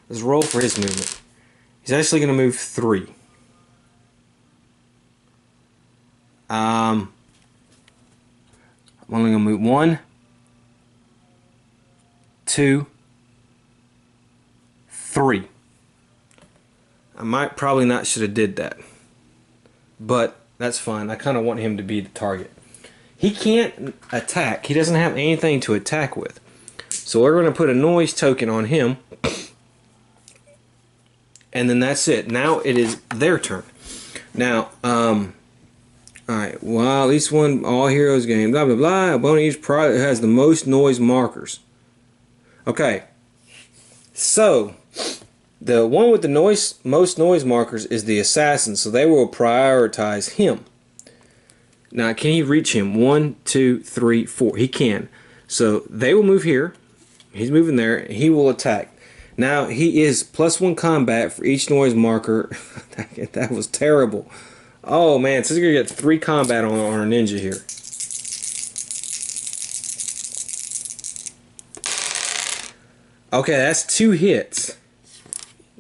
Let's roll for his movement. He's actually going to move 3. I'm only going to move 1, 2, 3. I might probably not should have did that, but that's fine. I kind of want him to be the target. He can't attack. He doesn't have anything to attack with. So we're going to put a noise token on him. And then that's it. Now it is their turn. Now, alright, well, at least one all heroes game, blah, blah, blah. Opponent each product has the most noise markers. Okay. So, the one with the most noise markers is the assassin, so they will prioritize him. Now, can he reach him? 1, 2, 3, 4. He can. So, they will move here. He's moving there. He will attack. Now, he is +1 combat for each noise marker. That was terrible. Oh, man. So, he's going to get 3 combat on our ninja here. Okay, that's 2 hits.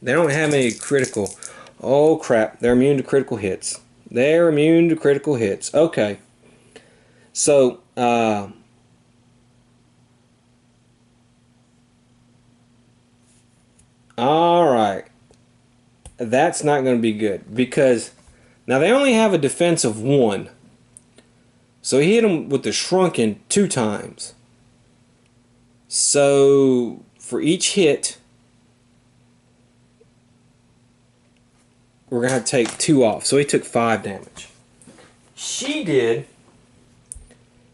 They don't have any critical. Oh, crap. They're immune to critical hits. They're immune to critical hits. Okay. So, alright. That's not going to be good. Because, now they only have a defense of 1. So he hit him with the shrunken 2 times. So, for each hit, we're going to have to take 2 off. So he took 5 damage. She did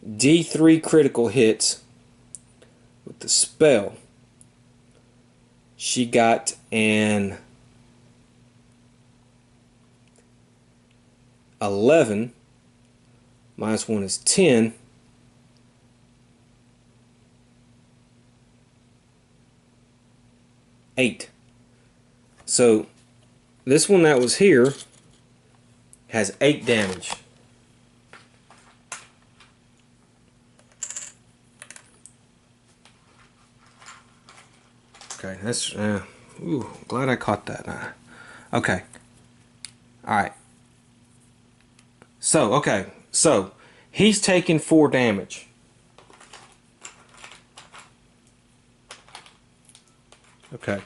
D3 critical hits with the spell. She got an 11. -1 is 10. Eight. So this one that was here has 8 damage. Okay, that's ooh, glad I caught that. Okay. Alright. So, okay. So, he's taking 4 damage. Okay.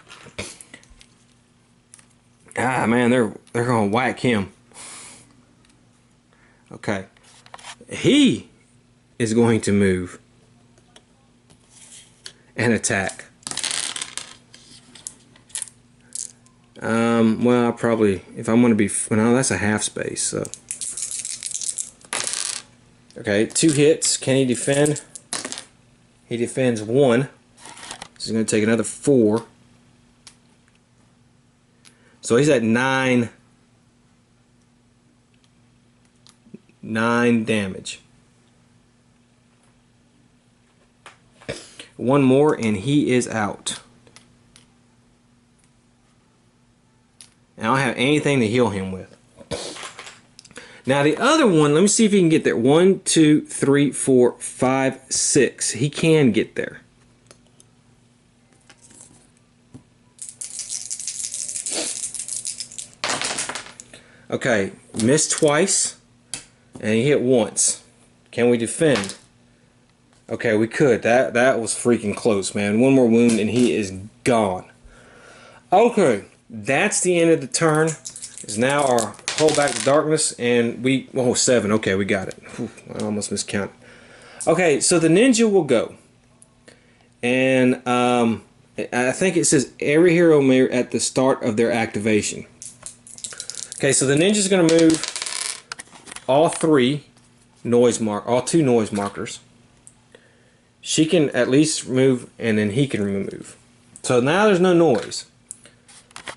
Ah, man, they're gonna whack him. Okay. He is going to move and attack. Well, I probably, if I'm gonna be, no, that's a half space, so. Okay, 2 hits. Can he defend? He defends 1. So he's gonna take another 4. So he's at 9 damage. 1 more and he is out. And I don't have anything to heal him with. Now the other one, let me see if he can get there. 1, 2, 3, 4, 5, 6. He can get there. Okay, missed twice, and he hit once. Can we defend? Okay, we could. That was freaking close, man. 1 more wound, and he is gone. Okay, that's the end of the turn. Is now our hold back the darkness, and we 7. Okay, we got it. Whew, I almost miscounted. Okay, so the ninja will go, and I think it says every hero may at the start of their activation. Okay, so the ninja's going to move all 2 noise markers. She can at least move, and then he can remove. So now there's no noise.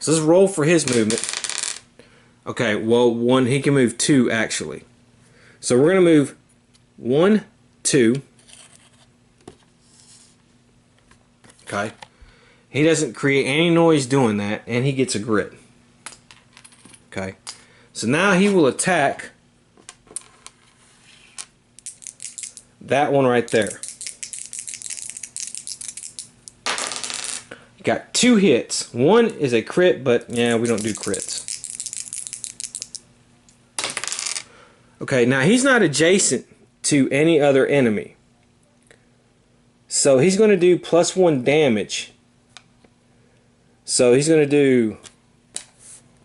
So let's roll for his movement. Okay, well, 1, he can move 2 actually. So we're going to move 1, 2, Okay? He doesn't create any noise doing that, and he gets a grit. Okay? So now he will attack that one right there. Got 2 hits. One is a crit, but yeah, we don't do crits. Okay, now he's not adjacent to any other enemy. So he's going to do +1 damage. So he's going to do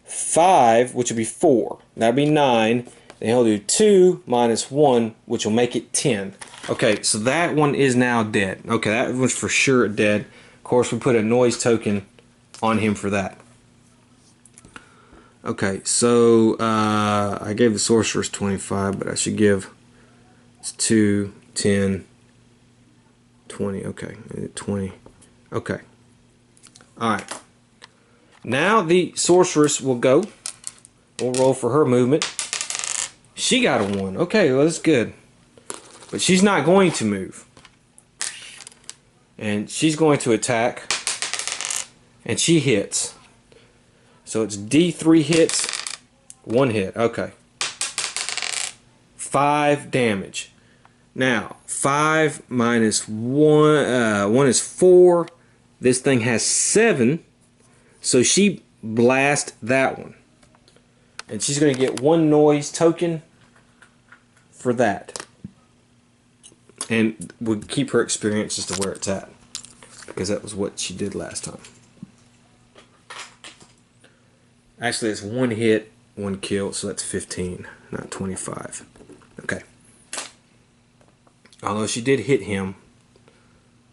5, which will be 4. That'll be 9. Then he'll do 2 minus 1, which will make it 10. Okay, so that one is now dead. Okay, that one's for sure dead. Of course, we put a noise token on him for that. Okay, so I gave the Sorceress 25, but I should give 2, 10, 20. Okay, 20. Okay. Alright. Now the Sorceress will go. We'll roll for her movement. She got a 1. Okay, well, that's good. But she's not going to move. And she's going to attack. And she hits. So it's D3 hits, 1 hit. Okay. 5 damage. Now, 5 minus 1, 1 is 4. This thing has 7. So she blasts that one. And she's going to get 1 noise token for that. And we'll keep her experience just to where it's at. Because that was what she did last time. Actually, it's 1 hit, 1 kill, so that's 15, not 25. Okay. Although she did hit him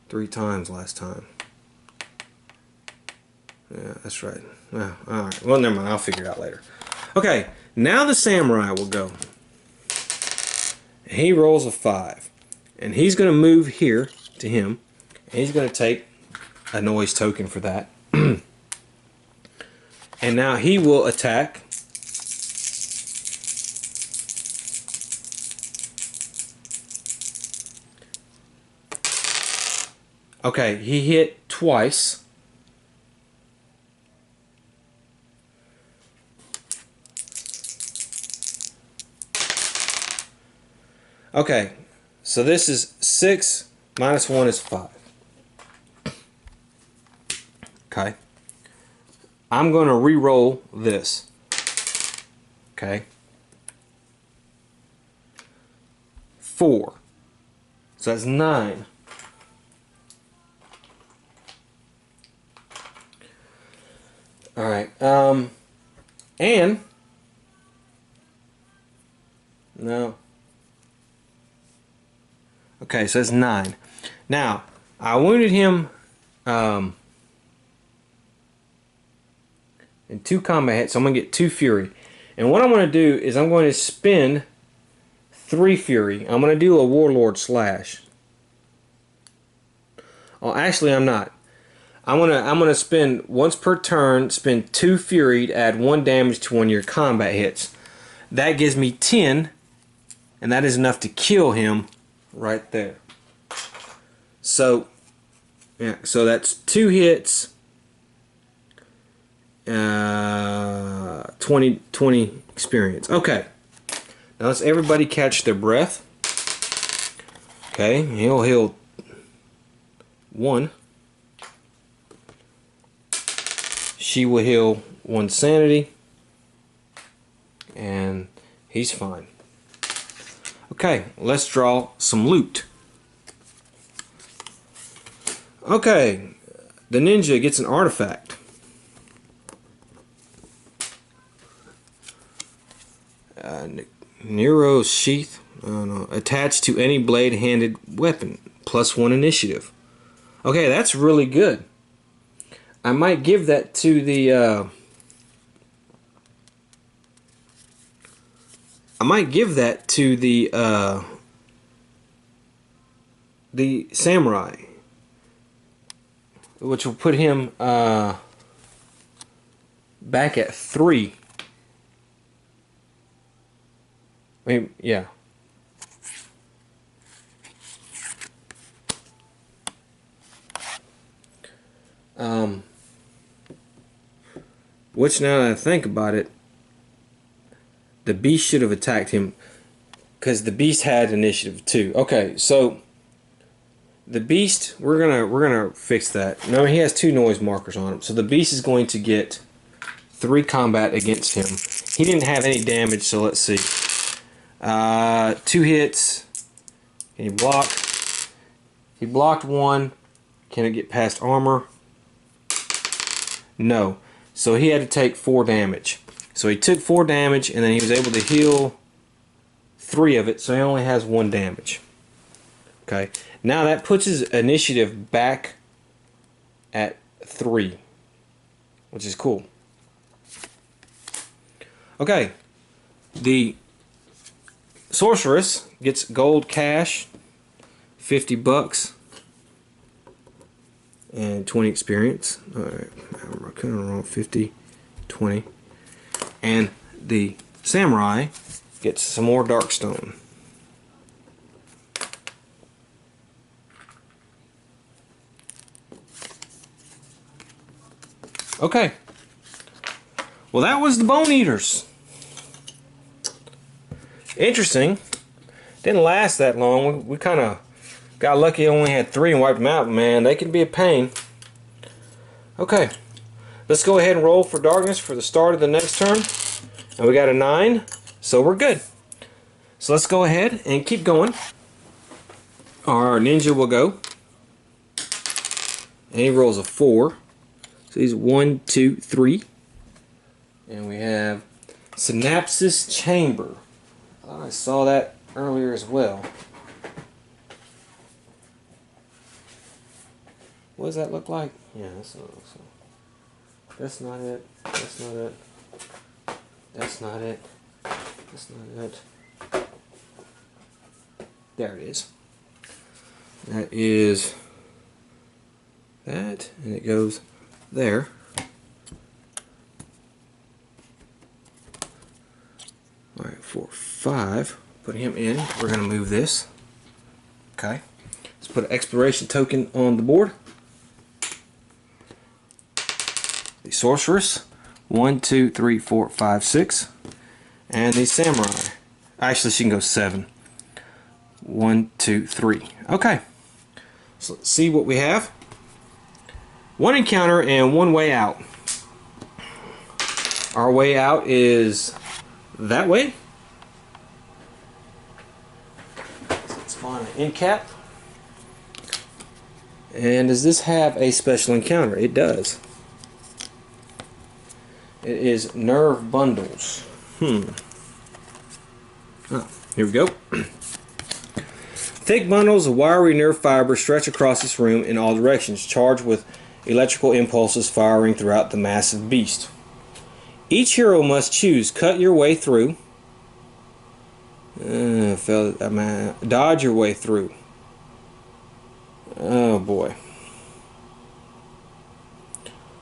3 times last time. Yeah, that's right. Well, alright. Well, never mind. I'll figure it out later. Okay. Now the samurai will go. He rolls a 5. And he's going to move here to him. And he's going to take a noise token for that. And now he will attack. Okay, he hit twice. Okay, so this is 6 minus 1 is 5. Okay. I'm going to re-roll this. Okay. 4. So that's 9. Alright. And no. Okay, so that's 9. Now, I wounded him in 2 combat hits, so I'm going to get 2 fury. And what I'm going to do is I'm going to spend 3 fury. I'm going to do a warlord slash. Oh, actually I'm not. I'm gonna spend once per turn, spend 2 fury to add 1 damage to one of your combat hits. That gives me 10, and that is enough to kill him right there. So yeah, so that's 2 hits. 20 experience. Okay. Now let's everybody catch their breath. Okay, he'll heal 1. She will heal 1 sanity. And he's fine. Okay, let's draw some loot. Okay, the ninja gets an artifact. Nero's sheath, attached to any blade-handed weapon, +1 initiative. Okay, that's really good. I might give that to the the samurai, which will put him back at 3. I mean, yeah. Which, now that I think about it, the beast should have attacked him, because the beast had initiative too. Okay, so the beast, we're gonna fix that. No, he has 2 noise markers on him, so the beast is going to get 3 combat against him. He didn't have any damage, so let's see. 2 hits. Can he block? He blocked 1. Can it get past armor? No. So he had to take 4 damage. So he took 4 damage, and then he was able to heal 3 of it, so he only has 1 damage. Okay. Now that puts his initiative back at 3, which is cool. Okay. The Sorceress gets gold cash, 50 bucks, and 20 experience. Alright, I'm kind of wrong. 50, 20. And the Samurai gets some more Darkstone. Okay. Well, that was the Bone Eaters. Interesting. Didn't last that long. We kind of got lucky, only had 3 and wiped them out. Man, they can be a pain. Okay. Let's go ahead and roll for darkness for the start of the next turn. And we got a 9, so we're good. So let's go ahead and keep going. Our ninja will go. And he rolls a 4. So he's 1, 2, 3. And we have Synapsis Chamber. I saw that earlier as well. What does that look like? Yeah, that's what it looks like. That's not it. That's not it. That's not it. That's not it. There it is. That is that, and it goes there. Alright, 4, 5. Put him in. We're going to move this. Okay. Let's put an exploration token on the board. The Sorceress. 1, 2, 3, 4, 5, 6. And the Samurai. Actually, she can go 7. 1, 2, 3. Okay. So let's see what we have. 1 encounter and 1 way out. Our way out is that way. So let's find an end cap. And does this have a special encounter? It does. It is nerve bundles. Oh, here we go. Thick bundles of wiry nerve fiber stretch across this room in all directions, charged with electrical impulses firing throughout the massive beast. Each hero must choose cut your way through, dodge your way through. Oh boy.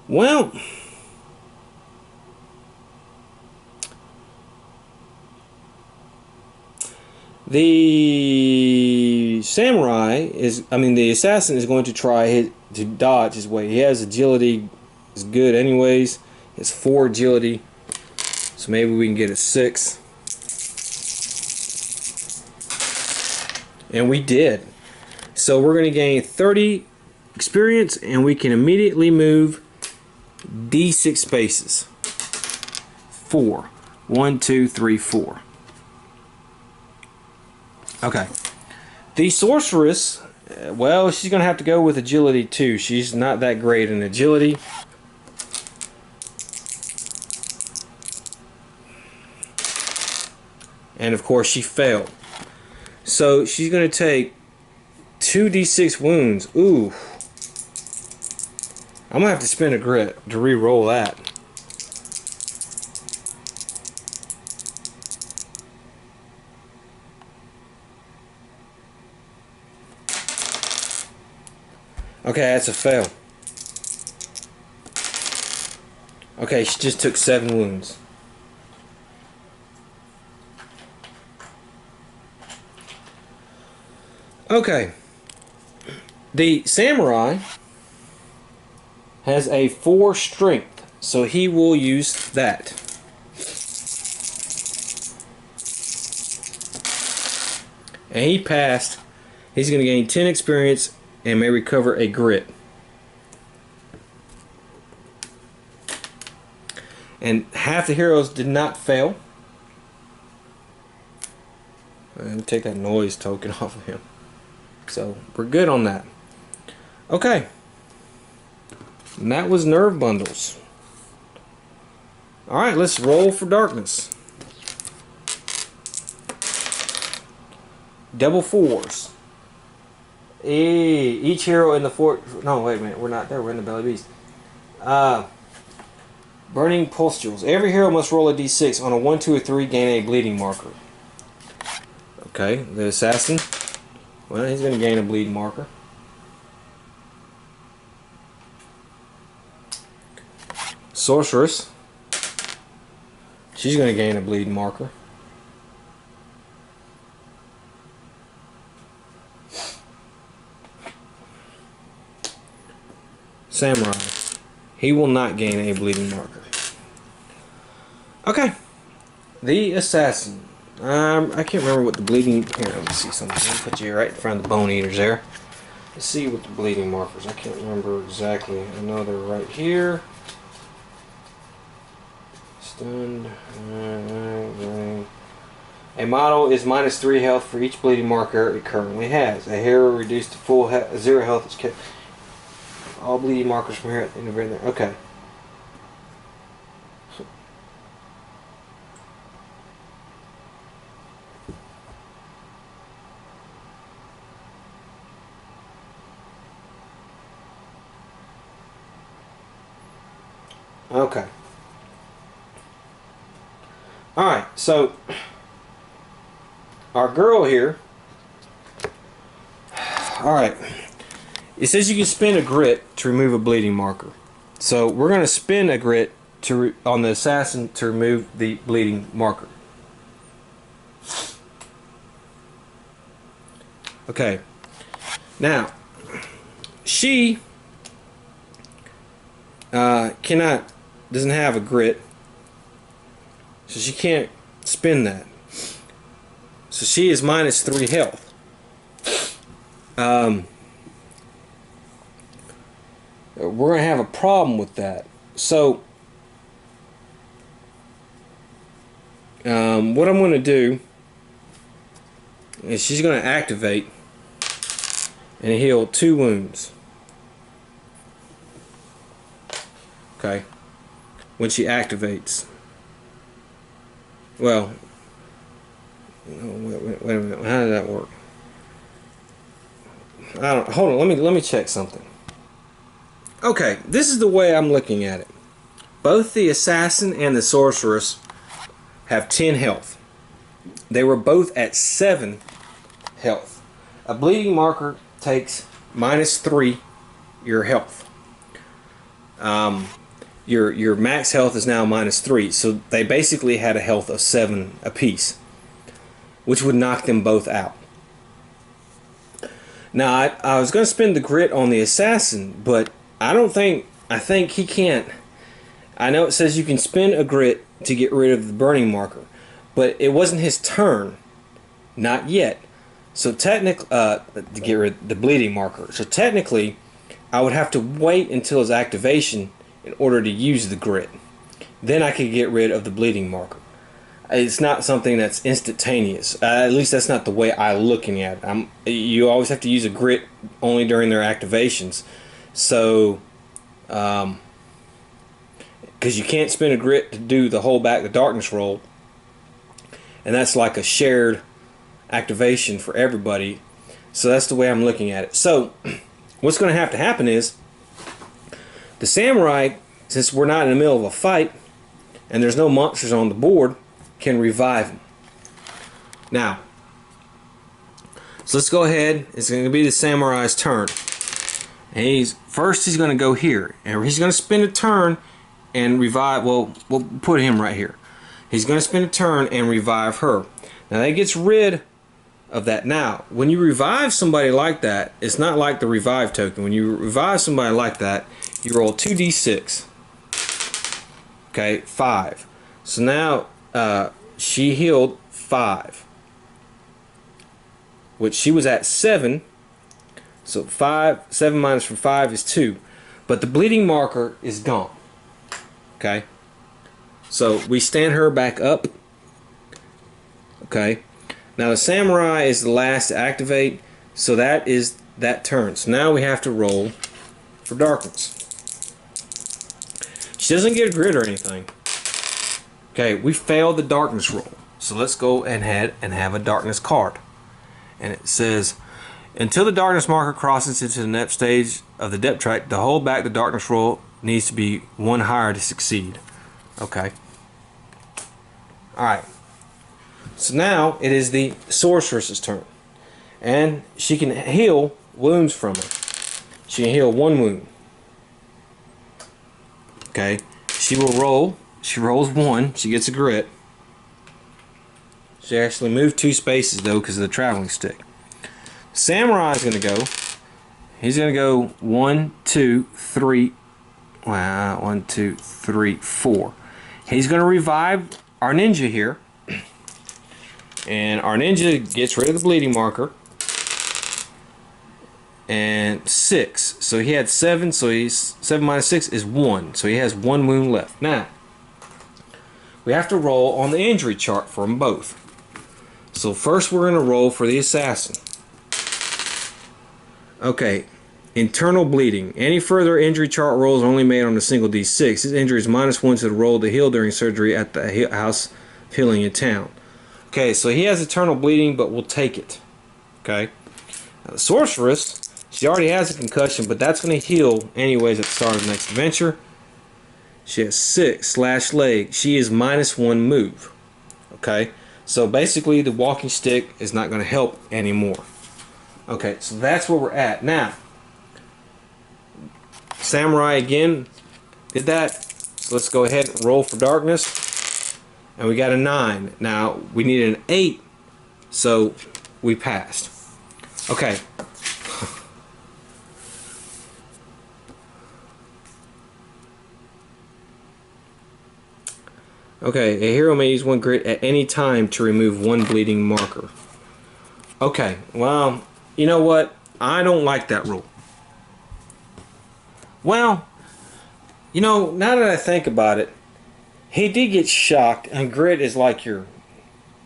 Well, the the assassin is going to try to dodge his way. He has agility, is good anyways. He has 4 agility, so maybe we can get a 6. And we did. So we're going to gain 30 experience, and we can immediately move D6 spaces. 4. 1, 2, 3, 4. Okay. The Sorceress, well, she's going to have to go with agility too. She's not that great in agility. And of course she failed. So she's going to take 2d6 wounds. Ooh. I'm going to have to spend a grit to re-roll that. Okay, that's a fail. Okay, she just took 7 wounds. Okay. The Samurai has a 4 strength, so he will use that. And he passed. He's going to gain 10 experience and may recover a grit. And half the heroes did not fail. Let me take that noise token off of him. So we're good on that. Okay. And that was nerve bundles. Alright, let's roll for darkness. Double 4s. Each hero in the fort. No, wait a minute. We're not there. We're in the belly beast. Burning pustules. Every hero must roll a d6. On a 1, 2, or 3, gain a bleeding marker. Okay, the assassin. Well, he's going to gain a bleeding marker. Sorceress. She's going to gain a bleeding marker. Samurai. He will not gain a bleeding marker. Okay. The assassin. I can't remember what the bleeding... Here, let me see something. Let me put you right in front of the bone eaters there. Let's see what the bleeding markers. I can't remember exactly. I know they're right here. Stunned. A model is -3 health for each bleeding marker it currently has. A hero reduced to full 0 health is kept. All bleeding markers from here at the end of everything. Okay. Okay. Alright, so our girl here. Alright. It says you can spend a grit to remove a bleeding marker. So we're going to spend a grit on the assassin to remove the bleeding marker. Okay. Now, she doesn't have a grit, so she can't spend that. So she is -3 health. We're going to have a problem with that. So, what I'm going to do is she's going to activate and heal 2 wounds. Okay. When she activates. Well, wait a minute. How did that work? Hold on. Let me check something. Okay, this is the way I'm looking at it. Both the assassin and the sorceress have 10 health. They were both at 7 health. A bleeding marker takes -3 your health. Your max health is now -3, so they basically had a health of 7 apiece, which would knock them both out. Now I was going to spend the grit on the assassin, but I think he can't. I know it says you can spend a grit to get rid of the burning marker, but it wasn't his turn, not yet. So technically, to get rid of the bleeding marker. So technically, I would have to wait until his activation in order to use the grit. Then I could get rid of the bleeding marker. It's not something that's instantaneous. At least that's not the way I'm looking at it. You always have to use a grit only during their activations. So, because you can't spend a grit to do the hold back the darkness roll, and that's like a shared activation for everybody. So that's the way I'm looking at it. So, what's going to happen is the samurai, since we're not in the middle of a fight and there's no monsters on the board, can revive him. Now, so let's go ahead. It's going to be the samurai's turn. And he's going to go here, and he's going to spend a turn and revive. Well, we'll put him right here. He's going to spend a turn and revive her. Now that gets rid of that. Now, when you revive somebody like that, it's not like the revive token. When you revive somebody like that, you roll 2d6. Okay, 5. So now she healed 5, which she was at 7. So 7 minus from 5 is 2. But the bleeding marker is gone. Okay, so we stand her back up. Okay, now the samurai is the last to activate, so that is that turn. So now we have to roll for darkness. She doesn't get a grid or anything. Okay, we failed the darkness roll. So let's go ahead and have a darkness card. And it says, until the darkness marker crosses into the next stage of the depth track, to hold back the darkness roll needs to be 1 higher to succeed. Okay. Alright. So now it is the sorceress's turn. And she can heal wounds from it. She can heal 1 wound. Okay. She will roll. She rolls 1. She gets a grit. She actually moved 2 spaces though because of the traveling stick. Samurai is going to go. He's going to go 1, 2, 3. Wow, 1, 2, 3, 4. He's going to revive our ninja here. And our ninja gets rid of the bleeding marker. And 6. So he had 7. So he's 7 minus 6 is 1. So he has 1 wound left. Now, we have to roll on the injury chart for them both. So first we're going to roll for the assassin. Okay, internal bleeding. Any further injury chart rolls are only made on a single d6. His injury is -1 to the roll to heal during surgery at the house of healing in town. Okay, so he has internal bleeding, but we'll take it. Okay, now, the sorceress, she already has a concussion, but that's going to heal anyways at the start of the next adventure. She has 6 slash leg. She is -1 move. Okay, so basically the walking stick is not going to help anymore. Okay, so that's where we're at. Now, samurai again did that. So let's go ahead and roll for darkness. And we got a 9. Now, we needed an 8, so we passed. Okay. Okay, a hero may use 1 grit at any time to remove 1 bleeding marker. Okay, well, you know what? I don't like that rule. Well, you know, now that I think about it, he did get shocked, and grit is like your,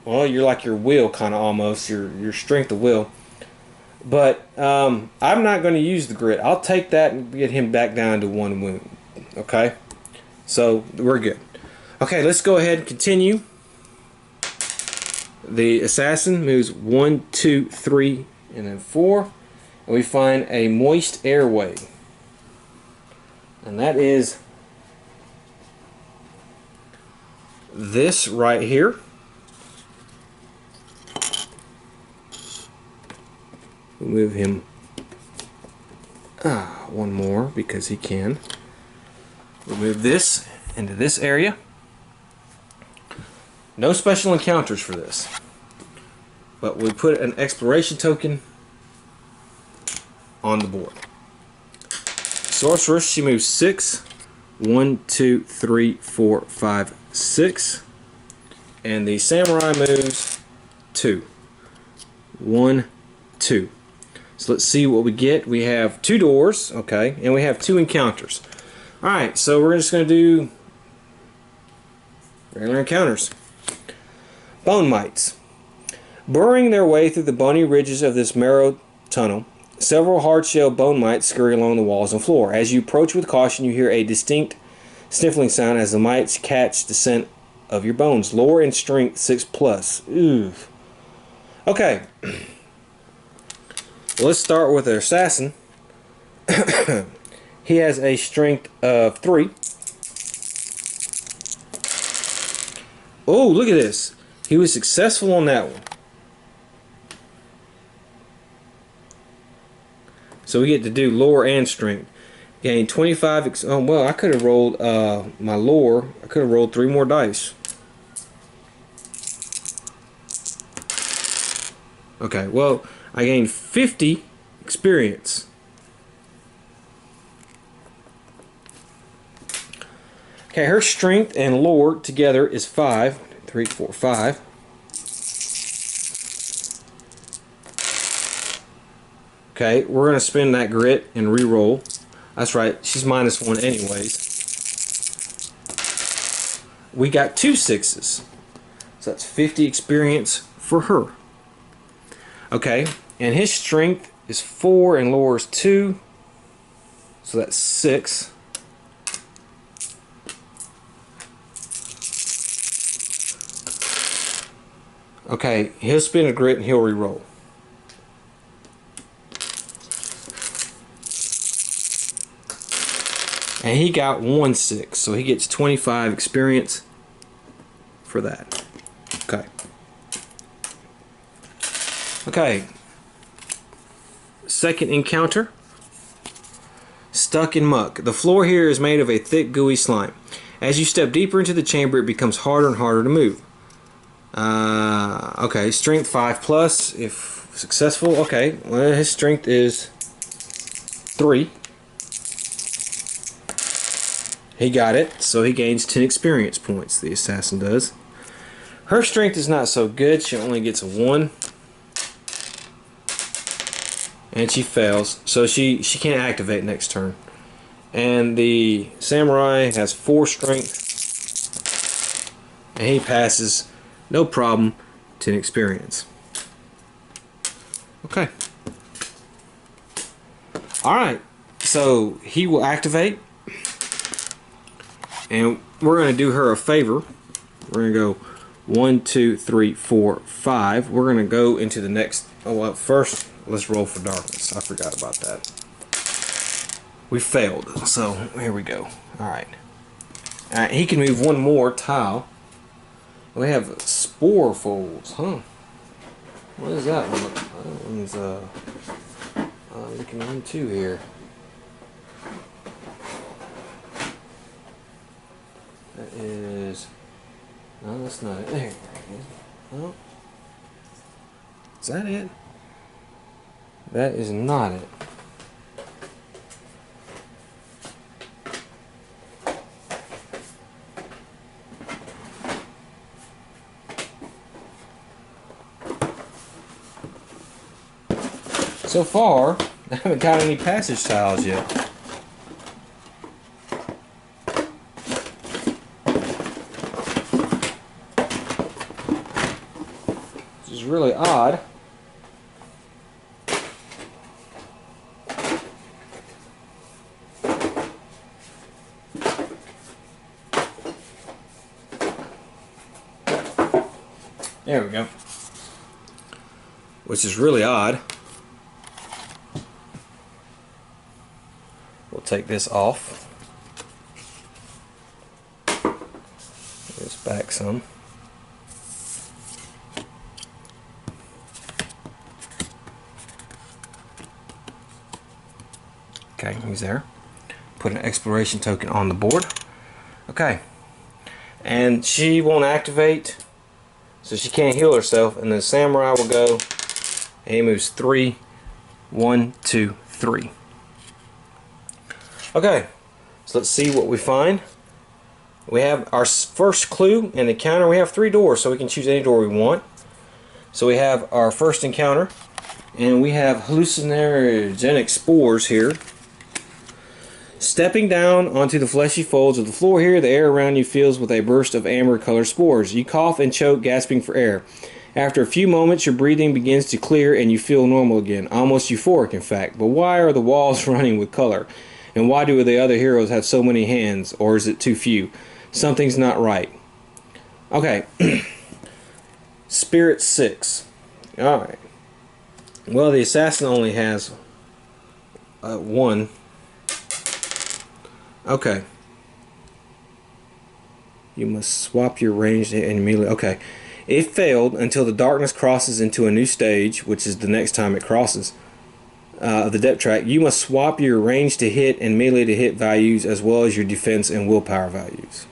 well, you're like your will, kind of almost, your strength of will. But I'm not going to use the grit. I'll take that and get him back down to 1 wound. Okay? So, we're good. Okay, let's go ahead and continue. The assassin moves 1, 2, 3, and then 4. And we find a moist airway. And that is this right here. We'll move him 1 more because he can. We'll move this into this area. No special encounters for this. But we put an exploration token on the board. Sorceress, she moves 6. 1, 2, 3, 4, 5, 6. And the samurai moves 2. 1, 2. So let's see what we get. We have 2 doors, okay, and we have 2 encounters. Alright, so we're just going to do regular encounters. Bone mites. Burrowing their way through the bony ridges of this marrow tunnel, several hard-shelled bone mites scurry along the walls and floor. As you approach with caution, you hear a distinct sniffling sound as the mites catch the scent of your bones. Lore and strength 6+. Ooh. Okay. Well, let's start with our assassin. He has a strength of 3. Oh, look at this. He was successful on that one. So we get to do lore and strength. Gain 25. Oh, well, I could have rolled my lore. I could have rolled 3 more dice. Okay, well, I gained 50 experience. Okay, her strength and lore together is 5. 3, 4, 5. Okay, we're going to spend that grit and re-roll. That's right, she's -1 anyways. We got 2 6s. So that's 50 experience for her. Okay, and his strength is 4 and lore is 2. So that's 6. Okay, he'll spin a grit and he'll re-roll. And he got 1 6, so he gets 25 experience for that. Okay. Okay. Second encounter. Stuck in muck. The floor here is made of a thick, gooey slime. As you step deeper into the chamber, it becomes harder and harder to move. Okay, strength 5 plus if successful. Okay, well, his strength is 3. He got it, so he gains 10 experience points, the assassin does. Her strength is not so good. She only gets a 1. And she fails, so she can't activate next turn. And the samurai has 4 strength. And he passes, no problem, 10 experience. Okay. Alright, so he will activate. And we're going to do her a favor. We're going to go 1, 2, 3, 4, 5. We're going to go into the next. Oh, well, first, let's roll for darkness. I forgot about that. We failed. So, here we go. Alright. Alright, he can move 1 more tile. We have spore folds, huh? What is that one? That one's, looking into here. That is... No, that's not it. There it is. Oh. Is that it? That is not it. So far, I haven't got any passage tiles yet. Really odd. There we go. Which is really odd. We'll take this off. This back some. Okay, he's there. Put an exploration token on the board. Okay. And she won't activate, so she can't heal herself. And the samurai will go, and he moves 3. 1, 2, 3. Okay, so let's see what we find. We have our first clue in the counter. We have 3 doors, so we can choose any door we want. So we have our first encounter, and we have hallucinogenic spores here. Stepping down onto the fleshy folds of the floor here, the air around you fills with a burst of amber-colored spores. You cough and choke, gasping for air. After a few moments, your breathing begins to clear and you feel normal again. Almost euphoric, in fact. But why are the walls running with color? And why do the other heroes have so many hands? Or is it too few? Something's not right. Okay. Spirit 6. Alright. Well, the assassin only has 1. Okay. You must swap your range and melee. Okay. It failed until the darkness crosses into a new stage, which is the next time it crosses the depth track. You must swap your range to hit and melee to hit values, as well as your defense and willpower values.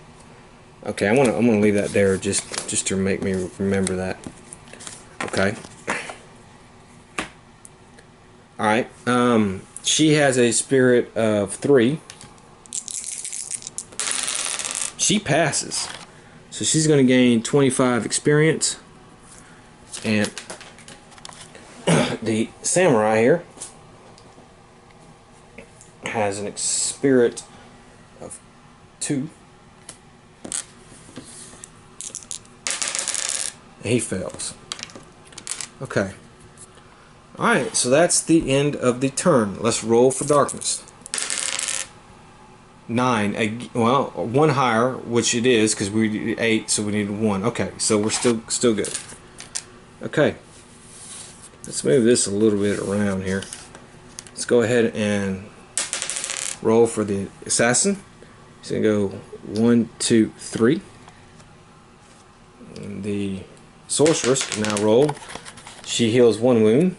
Okay, I'm gonna leave that there just to make me remember that. Okay. All right. She has a spirit of 3. She passes. So she's going to gain 25 experience. And the samurai here has an spirit of 2. He fails. Okay. Alright, so that's the end of the turn. Let's roll for darkness. 9. Well, 1 higher, which it is, because we did 8, so we needed 1. Okay, so we're still good. Okay. Let's move this a little bit around here. Let's go ahead and roll for the assassin. He's going to go 1, 2, 3. And the sorceress can now roll. She heals 1 wound.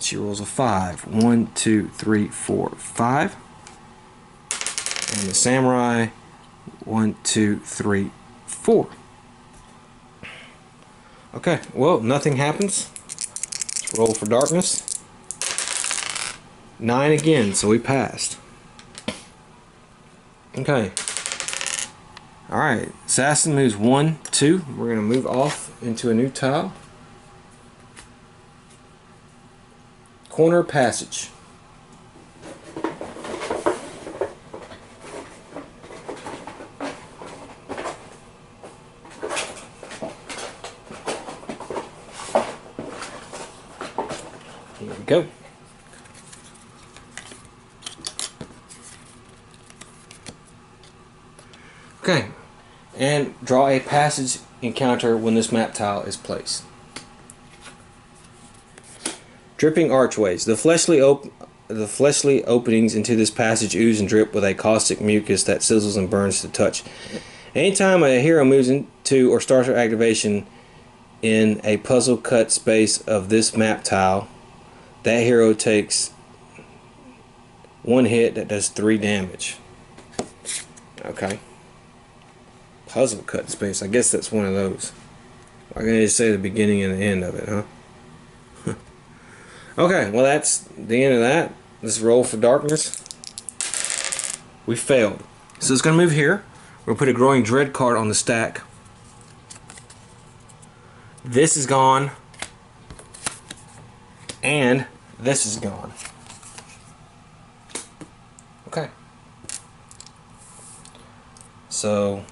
She rolls a 5. 1, 2, 3, 4, 5. And the samurai, 1, 2, 3, 4. Okay, well, nothing happens. Let's roll for darkness. 9 again, so we passed. Okay. Alright, assassin moves 1, 2. We're going to move off into a new tile. Corner passage. Here we go. Okay, and draw a passage encounter when this map tile is placed. Dripping archways. The fleshly openings into this passage ooze and drip with a caustic mucus that sizzles and burns to touch. Anytime a hero moves into or starts their activation in a puzzle cut space of this map tile, that hero takes 1 hit that does 3 damage. Okay. Puzzle cut space. I guess that's one of those. I'm going to say the beginning and the end of it, huh? Okay, well that's the end of that. Let's roll for darkness. We failed. So it's going to move here. We'll put a growing dread card on the stack. This is gone. And this is gone. Okay. So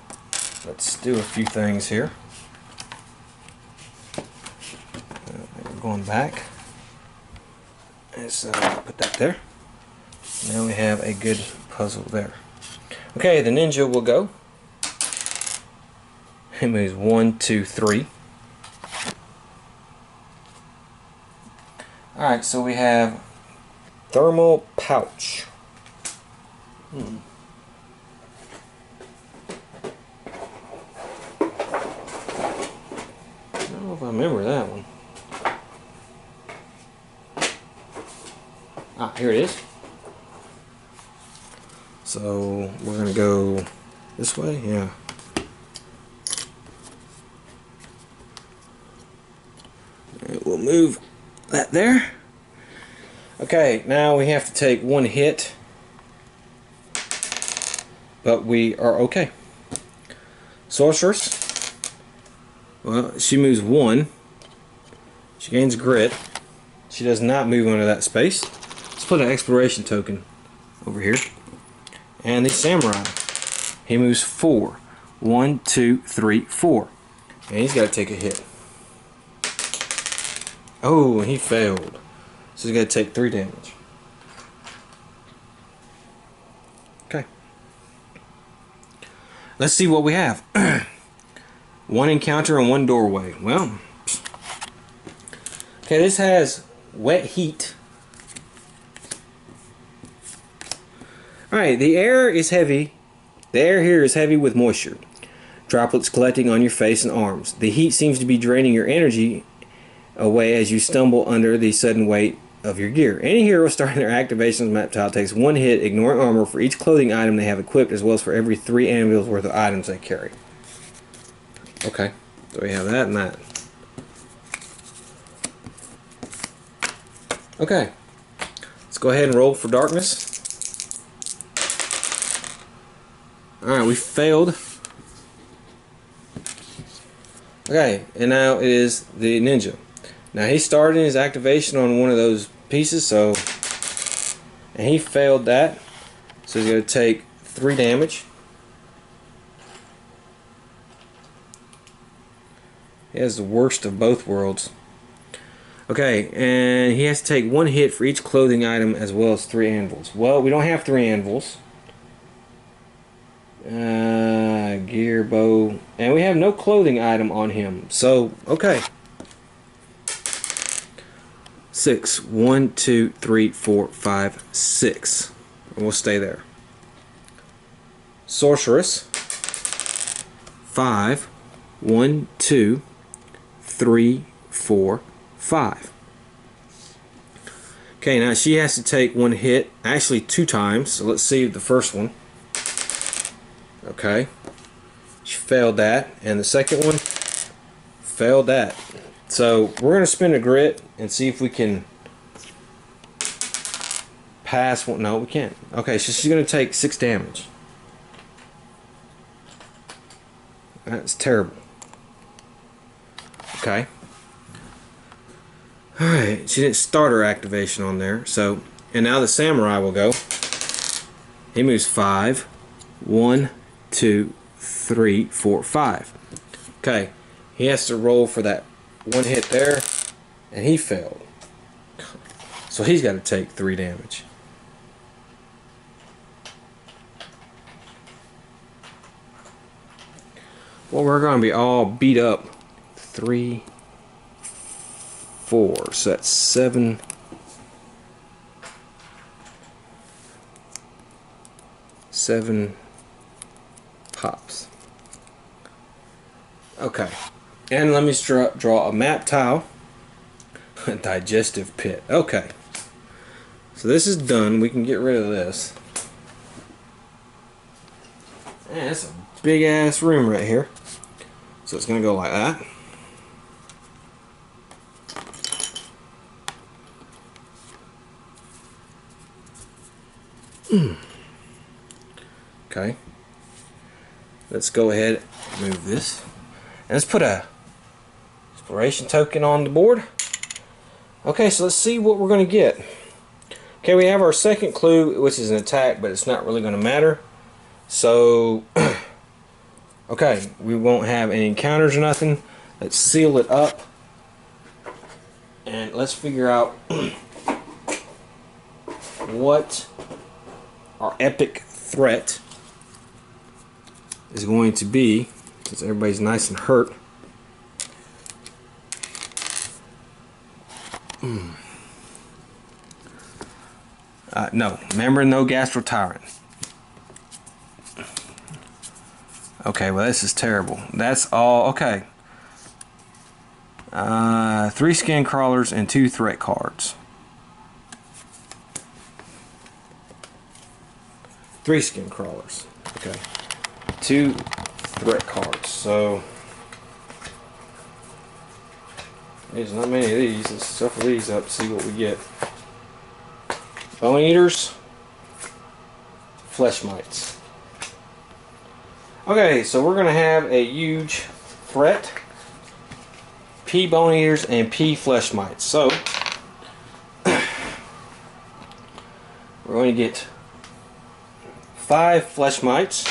let's do a few things here. We're going back. Let's put that there. Now we have a good puzzle there. Okay, the ninja will go. He moves 1, 2, 3. Alright, so we have thermal pouch. I don't know if I remember that one. Ah, here it is. So we're going to go this way, yeah. And we'll move that there. Okay, now we have to take 1 hit, but we are okay. Sorceress. Well, she moves 1. She gains grit. She does not move under that space. Let's put an exploration token over here. And the samurai. He moves 4. 1, 2, 3, 4. And he's got to take a hit. Oh, he failed. So he's got to take 3 damage. Okay. Let's see what we have. 1 encounter and 1 doorway. Well, okay, this has wet heat. Alright, the air is heavy. The air here is heavy with moisture. Droplets collecting on your face and arms. The heat seems to be draining your energy away as you stumble under the sudden weight of your gear. Any hero starting their activations map tile takes 1 hit, ignoring armor, for each clothing item they have equipped, as well as for every 3 anvils worth of items they carry. Okay, so we have that and that. Okay, let's go ahead and roll for darkness. Alright, we failed. Okay, and now it is the ninja. Now he started his activation on one of those pieces, so, and he failed that. So he's going to take 3 damage. He has the worst of both worlds. Okay, and he has to take 1 hit for each clothing item as well as 3 anvils. Well, we don't have 3 anvils. Gear, bow, and we have no clothing item on him. So, okay. 6. 1, 2, 3, 4, 5, 6. And we'll stay there. Sorceress. 5. 1, 2, 3, 4, 5. Okay, now she has to take 1 hit, actually 2 times. So let's see the first one. Okay, she failed that, and the second one failed that. So we're going to spin a grit and see if we can pass one. No, we can't. Okay, so she's going to take 6 damage. That's terrible. Okay. Alright, she didn't start her activation on there. So, and now the samurai will go. He moves 5. 1, 2, 3, 4, 5. Okay, he has to roll for that 1 hit there, and he failed. So he's got to take 3 damage. Well, we're going to be all beat up. 3, 4, so that's 7. Pops. Okay, and let me draw a map tile. A digestive pit. Okay, so this is done. We can get rid of this. Man, that's a big ass room right here. So it's gonna go like that. Okay. Let's go ahead and move this. And let's put a exploration token on the board. Okay, so let's see what we're going to get. Okay, we have our second clue, which is an attack, but it's not really going to matter. So, okay, we won't have any encounters or nothing. Let's seal it up. And let's figure out what our epic threat is going to be, since everybody's nice and hurt. No, remember, no gastro-tyrant. Okay, well this is terrible. That's all. Okay. 3 skin crawlers and 2 threat cards. 3 skin crawlers. Okay. 2 threat cards. So there's not many of these. Let's shuffle these up, see what we get. Bone eaters, flesh mites. Okay, so we're gonna have a huge threat. P bone eaters and P flesh mites. So we're going to get 5 flesh mites,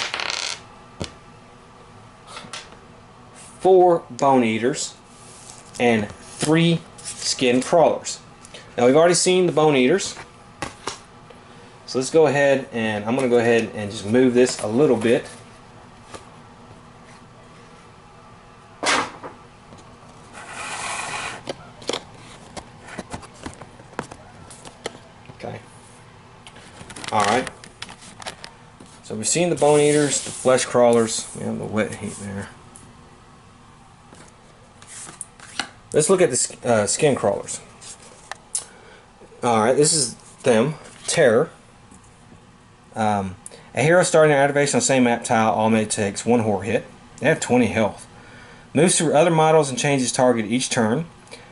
4 bone eaters, and 3 skin crawlers. Now we've already seen the bone eaters, so let's go ahead, and I'm going to go ahead and just move this a little bit. Okay. Alright. So we've seen the bone eaters, the flesh crawlers. We have the wet heat there. Let's look at the skin crawlers. Alright, this is them. Terror. A hero starting their activation on the same map tile automatically takes 1 horror hit. They have 20 health. Moves through other models and changes target each turn.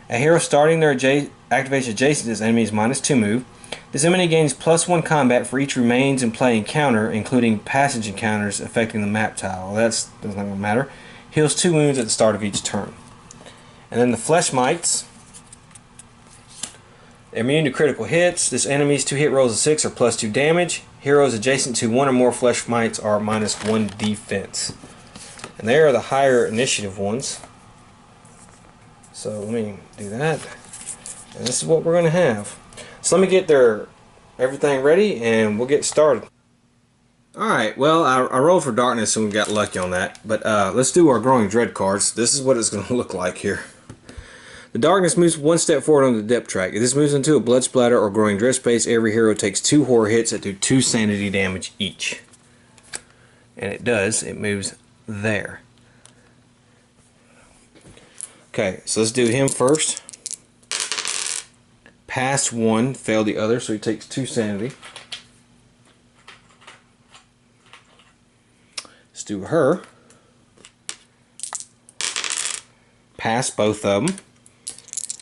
A hero starting their activation adjacent to his enemies -2 move. This enemy gains +1 combat for each remains in play encounter, including passage encounters affecting the map tile. Well, that's not going to matter. Heals 2 wounds at the start of each turn. And then the Flesh Mites. Immune to critical hits. This enemy's 2 hit rolls of 6 are +2 damage. Heroes adjacent to 1 or more Flesh Mites are -1 defense. And they are the higher initiative ones. So let me do that. And this is what we're going to have. So let me get everything ready and we'll get started. Alright, well I rolled for darkness and we got lucky on that. But let's do our growing dread cards. This is what it's going to look like here. The darkness moves 1 step forward on the depth track. If this moves into a blood splatter or growing dread space, every hero takes 2 horror hits that do 2 sanity damage each. And it does. It moves there. Okay, so let's do him first. Passed 1, failed the other, so he takes 2 sanity. Let's do her. Passed both of them.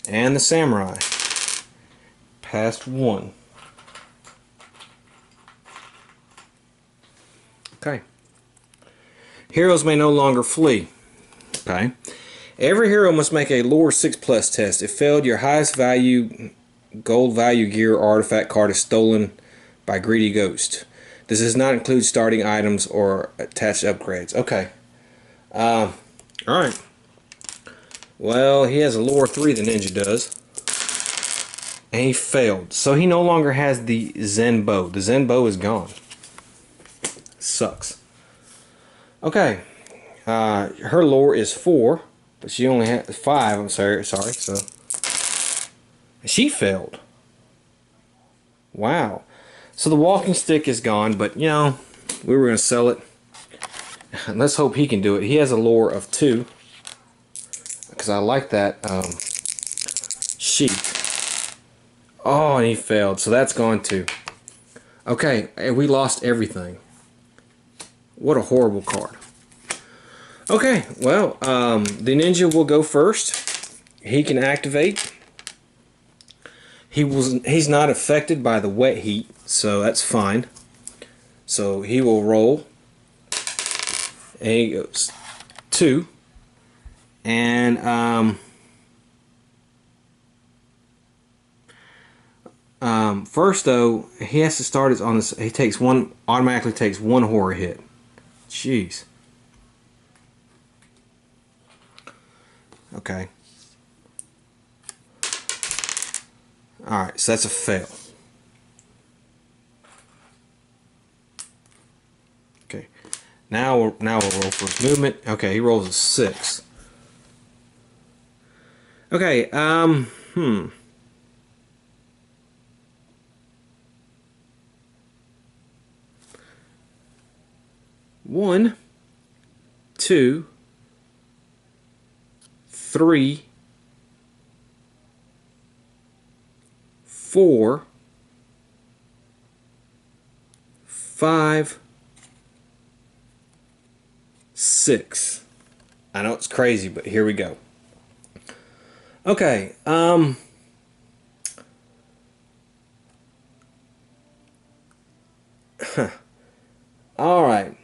And the samurai. Passed 1. Okay. Heroes may no longer flee. Okay. Every hero must make a lore 6+ test. If failed, your highest value gold value gear or artifact card is stolen by greedy ghost. This does not include starting items or attached upgrades. Okay. Alright. Well, he has a lore 3, the ninja does. And he failed. So he no longer has the Zen bow. The Zen bow is gone. Sucks. Okay. Her lore is 4. But she only had 5, I'm sorry, so she failed. Wow. So the walking stick is gone, but you know, we were going to sell it. Let's hope he can do it. He has a lore of 2. Because I like that sheath. Oh, and he failed, so that's gone too. Okay, we lost everything. What a horrible card. Okay, well, the ninja will go first. He can activate. He's not affected by the wet heat, so that's fine. So he will roll. And he goes 2. And first though, he has to start his on this. He takes automatically takes 1 horror hit. Jeez. Okay. Alright, so that's a fail. Okay. Now we'll roll for his movement. Okay, he rolls a 6. Okay, 1, 2, 3, 4, 5, 6. I know it's crazy, but here we go. Okay, alright.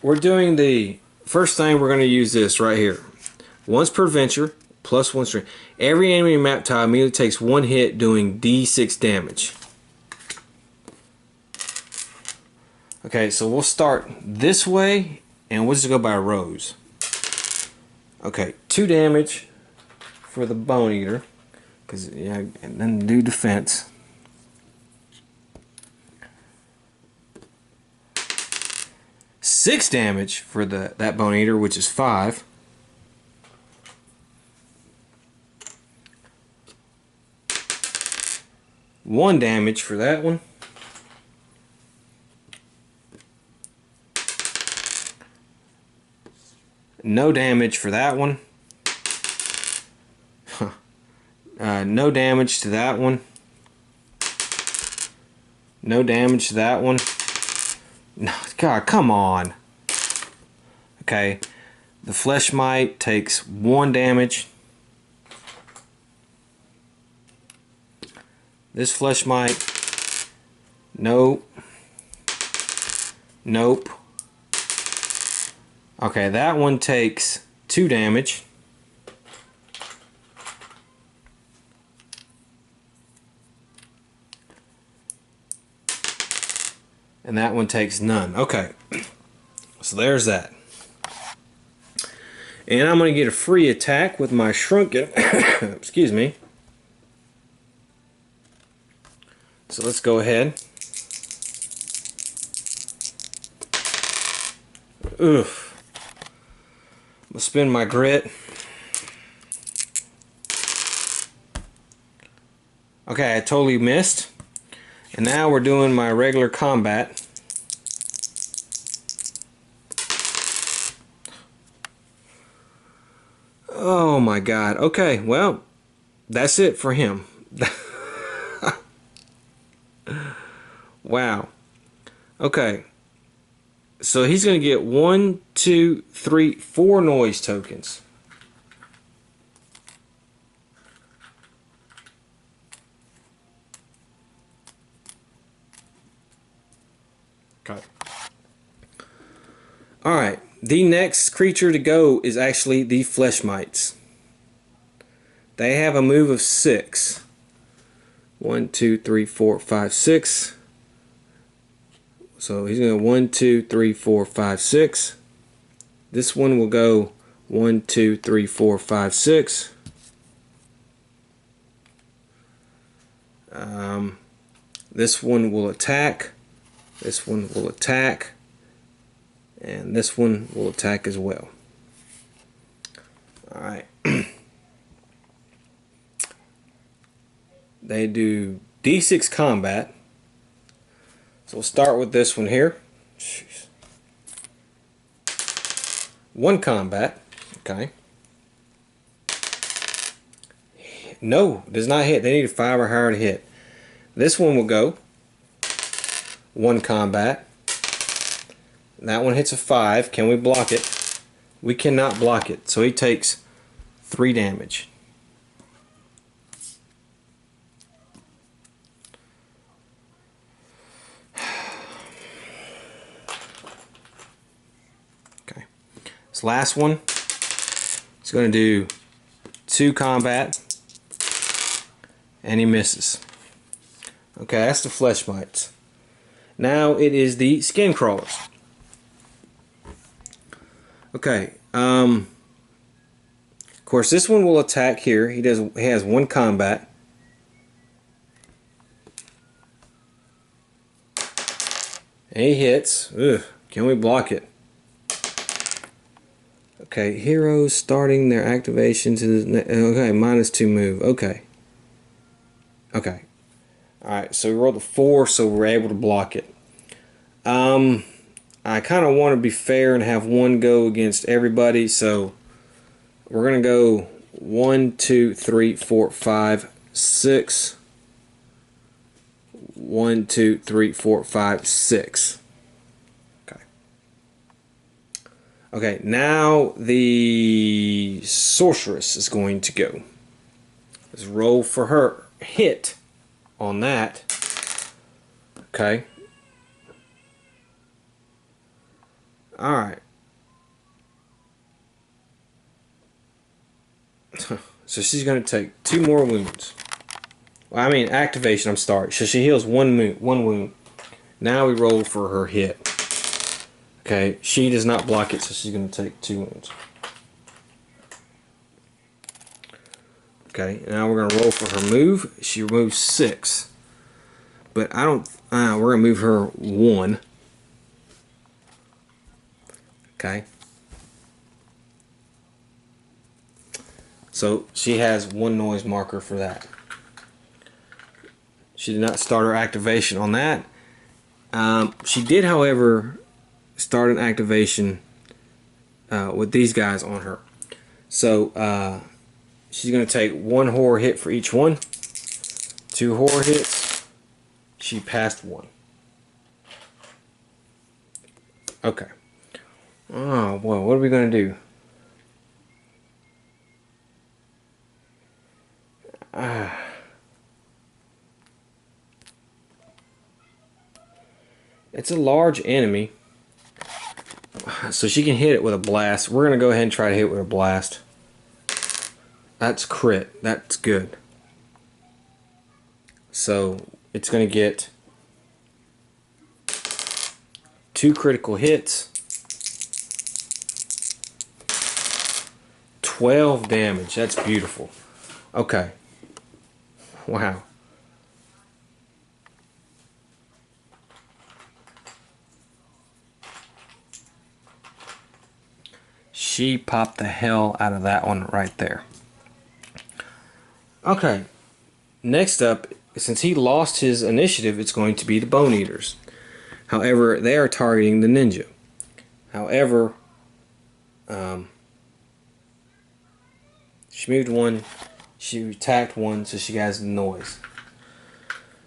We're doing the first thing, we're going to use this right here. Once per venture, +1 string. Every enemy map tile immediately takes 1 hit doing D6 damage. Okay, so we'll start this way and we'll just go by rows. Okay, 2 damage for the Bone Eater, because yeah, and then do defense. Six damage for that Bone Eater, which is 5. One damage for that one. No damage for that one. No damage to that one. No damage to that one. No, God, come on. Okay, the Flesh Mite takes 1 damage. This flesh mite. Nope. Nope. Okay, that one takes 2 damage. And that one takes none. Okay. So there's that. And I'm going to get a free attack with my shrunken. Excuse me. So let's go ahead. Oof. I'm going to spend my grit. Okay, I totally missed. And now we're doing my regular combat. Oh my god. Okay, well, that's it for him. Wow. Okay. So he's going to get 1, 2, 3, 4 noise tokens. Okay. Alright. The next creature to go is actually the flesh mites. They have a move of 6. 1, 2, 3, 4, 5, 6. So he's going to go 1, 2, 3, 4, 5, 6. This one will go 1, 2, 3, 4, 5, 6. This one will attack. This one will attack. And this one will attack as well. Alright. They do D6 combat. So we'll start with this one here. Jeez. 1 combat. Okay. No, does not hit. They need a 5 or higher to hit. This one will go 1 combat. That one hits a 5. Can we block it? We cannot block it. So he takes 3 damage. Okay. This last one is going to do 2 combat. And he misses. Okay, that's the flesh mites. Now it is the skin crawlers. Okay, of course this one will attack here. He has 1 combat. And he hits. Ugh, can we block it? Okay, heroes starting their activation to the okay, -2 move. Okay. Okay. Alright, so we rolled a 4, so we're able to block it. I kind of want to be fair and have one go against everybody, so we're going to go 1, 2, 3, 4, 5, 6. 1, 2, 3, 4, 5, 6. Okay. Okay, now the Sorceress is going to go. Let's roll for her hit on that. Okay. Alright. So she's going to take 2 more wounds. Well, I mean activation, I'm sorry. So she heals 1 wound. Now we roll for her hit. Okay, she does not block it, so she's going to take 2 wounds. Okay, now we're going to roll for her move. She removes 6. But I don't, we're going to move her 1. Okay. So she has 1 noise marker for that. She did not start her activation on that. She did, however, start an activation with these guys on her. So she's going to take 1 horror hit for each one. 2 horror hits. She passed 1. Okay. Oh, well, what are we going to do? It's a large enemy, so she can hit it with a blast. We're going to go ahead and try to hit it with a blast. That's crit. That's good. So it's going to get 2 critical hits, 12 damage. That's beautiful. Okay. Wow. She popped the hell out of that one right there. Okay. Next up, since he lost his initiative, it's going to be the Bone Eaters. However, they are targeting the ninja. However, she moved one, she attacked one, so she has noise.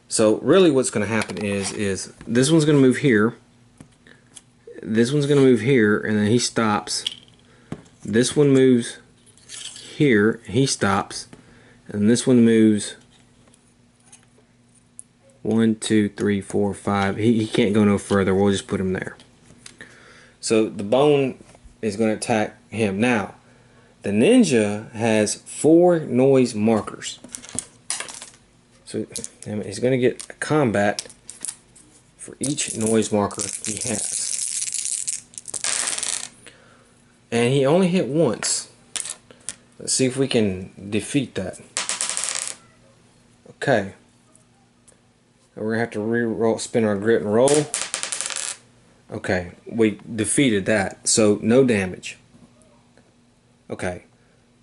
So really what's going to happen is this one's going to move here, this one's going to move here, and then he stops. This one moves here, he stops, and this one moves 1, 2, 3, 4, 5. He can't go no further. We'll just put him there. So the bone is going to attack him. Now, the ninja has 4 noise markers. So he's going to get a combat for each noise marker he has. And he only hit once. Let's see if we can defeat that. Okay. We're going to have to re-roll, spin our grit and roll. Okay, we defeated that. So no damage. Okay.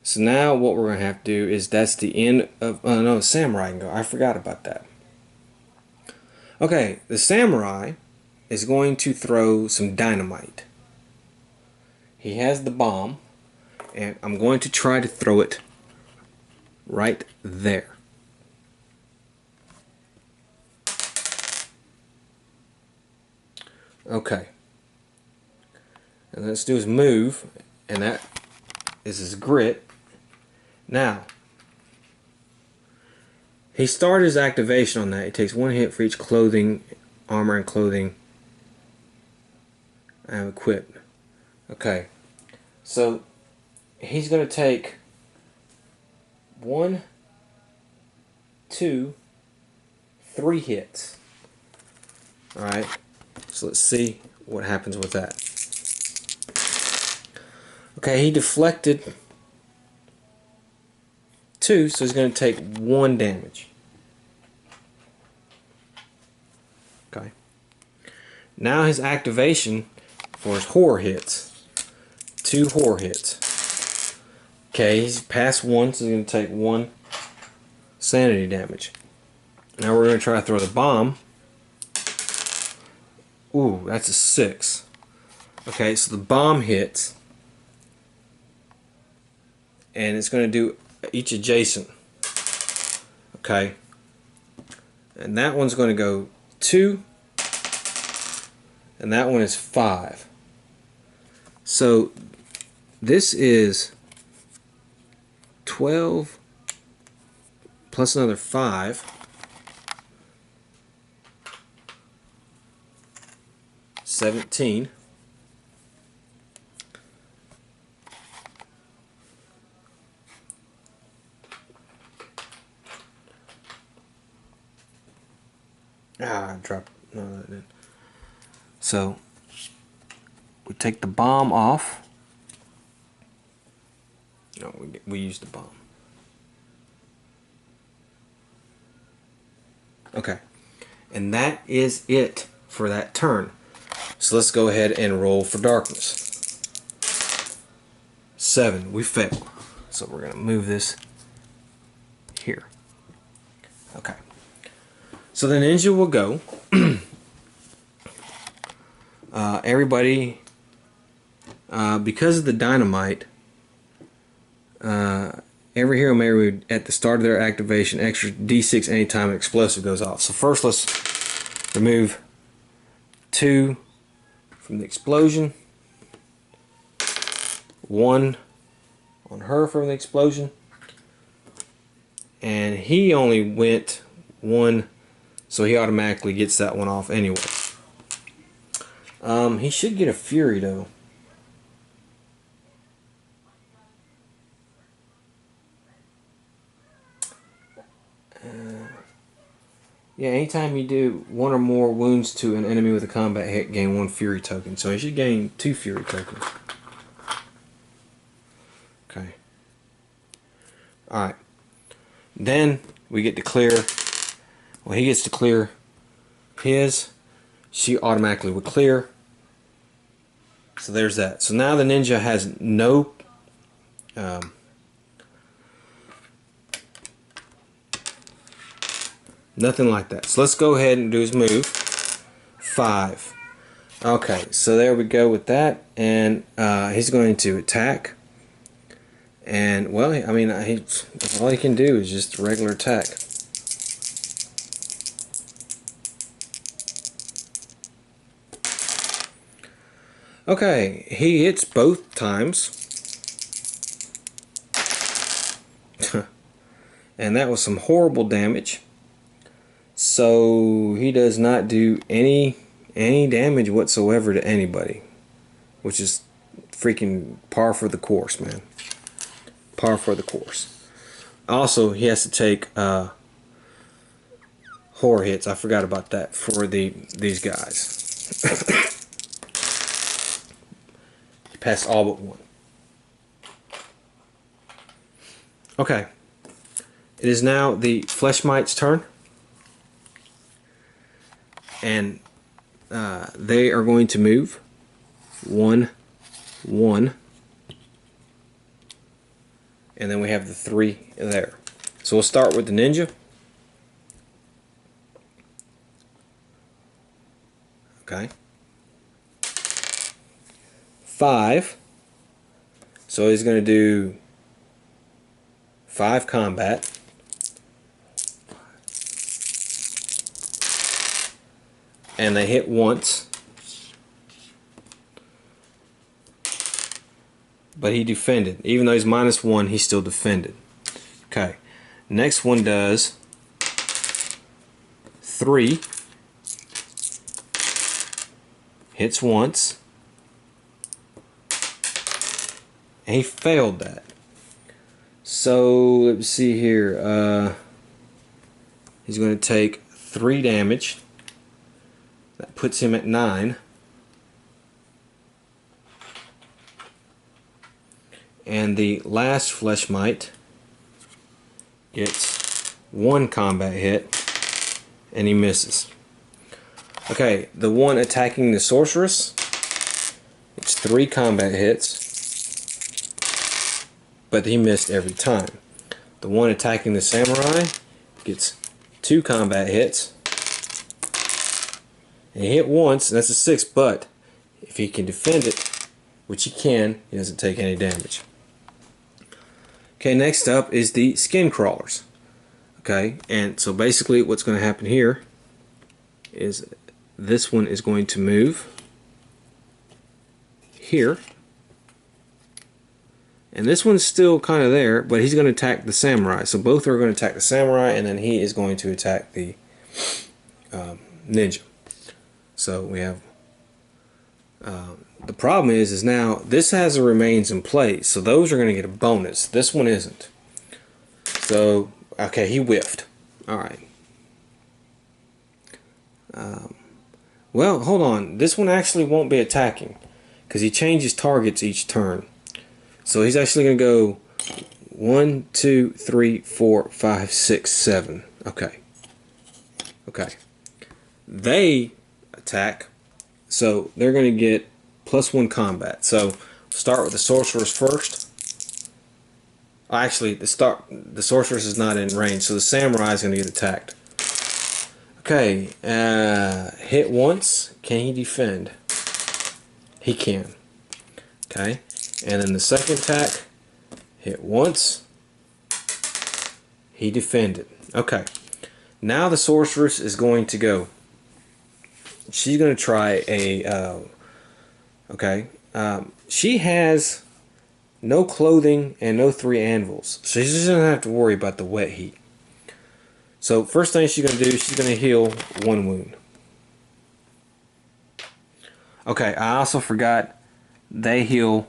So now what we're going to have to do is that's the end of... no, the samurai can go. I forgot about that. Okay, the samurai is going to throw some dynamite. He has the bomb, and I'm going to try to throw it right there. Okay. And let's do his move, and that is his grit. Now, he started his activation on that. He takes 1 hit for each clothing, armor and clothing I have equipped. Okay, so he's going to take 1, 2, 3 hits. Alright, so let's see what happens with that. Okay, he deflected 2, so he's going to take 1 damage. Okay. Now his activation for his horror hits. 2 horror hits. Okay, he's past 1, so he's going to take 1 sanity damage. Now we're going to try to throw the bomb. Ooh, that's a 6. Okay, so the bomb hits. And it's going to do each adjacent. Okay. And that one's going to go 2. And that one is 5. So this is 12 plus another 5. 17. I dropped. No, that didn't. So we take the bomb off. No, we use the bomb. Okay, and that is it for that turn. So let's go ahead and roll for darkness. 7. We failed. So we're going to move this here. Okay. So the ninja will go. Everybody, because of the dynamite, every hero may remove at the start of their activation extra d6 anytime an explosive goes off. So first let's remove 2 from the explosion, 1 on her from the explosion, and he only went 1, so he automatically gets that one off anyway. He should get a fury though. Yeah, anytime you do one or more wounds to an enemy with a combat hit, gain 1 fury token. So he should gain 2 fury tokens. Okay. Alright. Then we get to clear. Well, he gets to clear his. She automatically would clear. So there's that. So now the ninja has no nothing like that. So let's go ahead and do his move. 5. Okay, so there we go with that. And he's going to attack. And, well, I mean, all he can do is just regular attack. Okay, he hits both times. And that was some horrible damage. So he does not do any damage whatsoever to anybody, which is freaking par for the course, man. Par for the course. Also, he has to take horror hits. I forgot about that for these guys. He passed all but one. Okay. It is now the Fleshmite's turn. And they are going to move 1, 1. And then we have the 3 there. So we'll start with the ninja. Okay. 5. So he's going to do 5 combat. And they hit once. But he defended. Even though he's -1, he still defended. Okay. Next one does 3. Hits once. And he failed that. So, let's see here. He's going to take 3 damage. That puts him at 9. And the last Fleshmite gets 1 combat hit, and he misses. Okay, the one attacking the Sorceress, it's 3 combat hits, but he missed every time. The one attacking the Samurai gets 2 combat hits, and he hit once, and that's a 6, but if he can defend it, which he can, he doesn't take any damage. Okay, next up is the skin crawlers. Okay, and so basically what's going to happen here is this one is going to move here. And this one's still kind of there, but he's going to attack the samurai. So both are going to attack the samurai, and then he is going to attack the ninja. So we have the problem is now this has a remains in place, so those are going to get a bonus. This one isn't. So okay, he whiffed. All right. Well, hold on. This one actually won't be attacking because he changes targets each turn. So he's actually going to go 1, 2, 3, 4, 5, 6, 7. Okay. Okay. They attack, so they're going to get +1 combat. So start with the Sorceress first. Actually, the Sorceress is not in range, so the Samurai is going to get attacked. Okay, hit once. Can he defend? He can. Okay, and then the second attack, hit once. He defended. Okay, now the Sorceress is going to go. She's going to try a. She has no clothing and no 3 anvils, so she doesn't have to worry about the wet heat. So first thing she's going to do, she's going to heal 1 wound. Okay, I also forgot they heal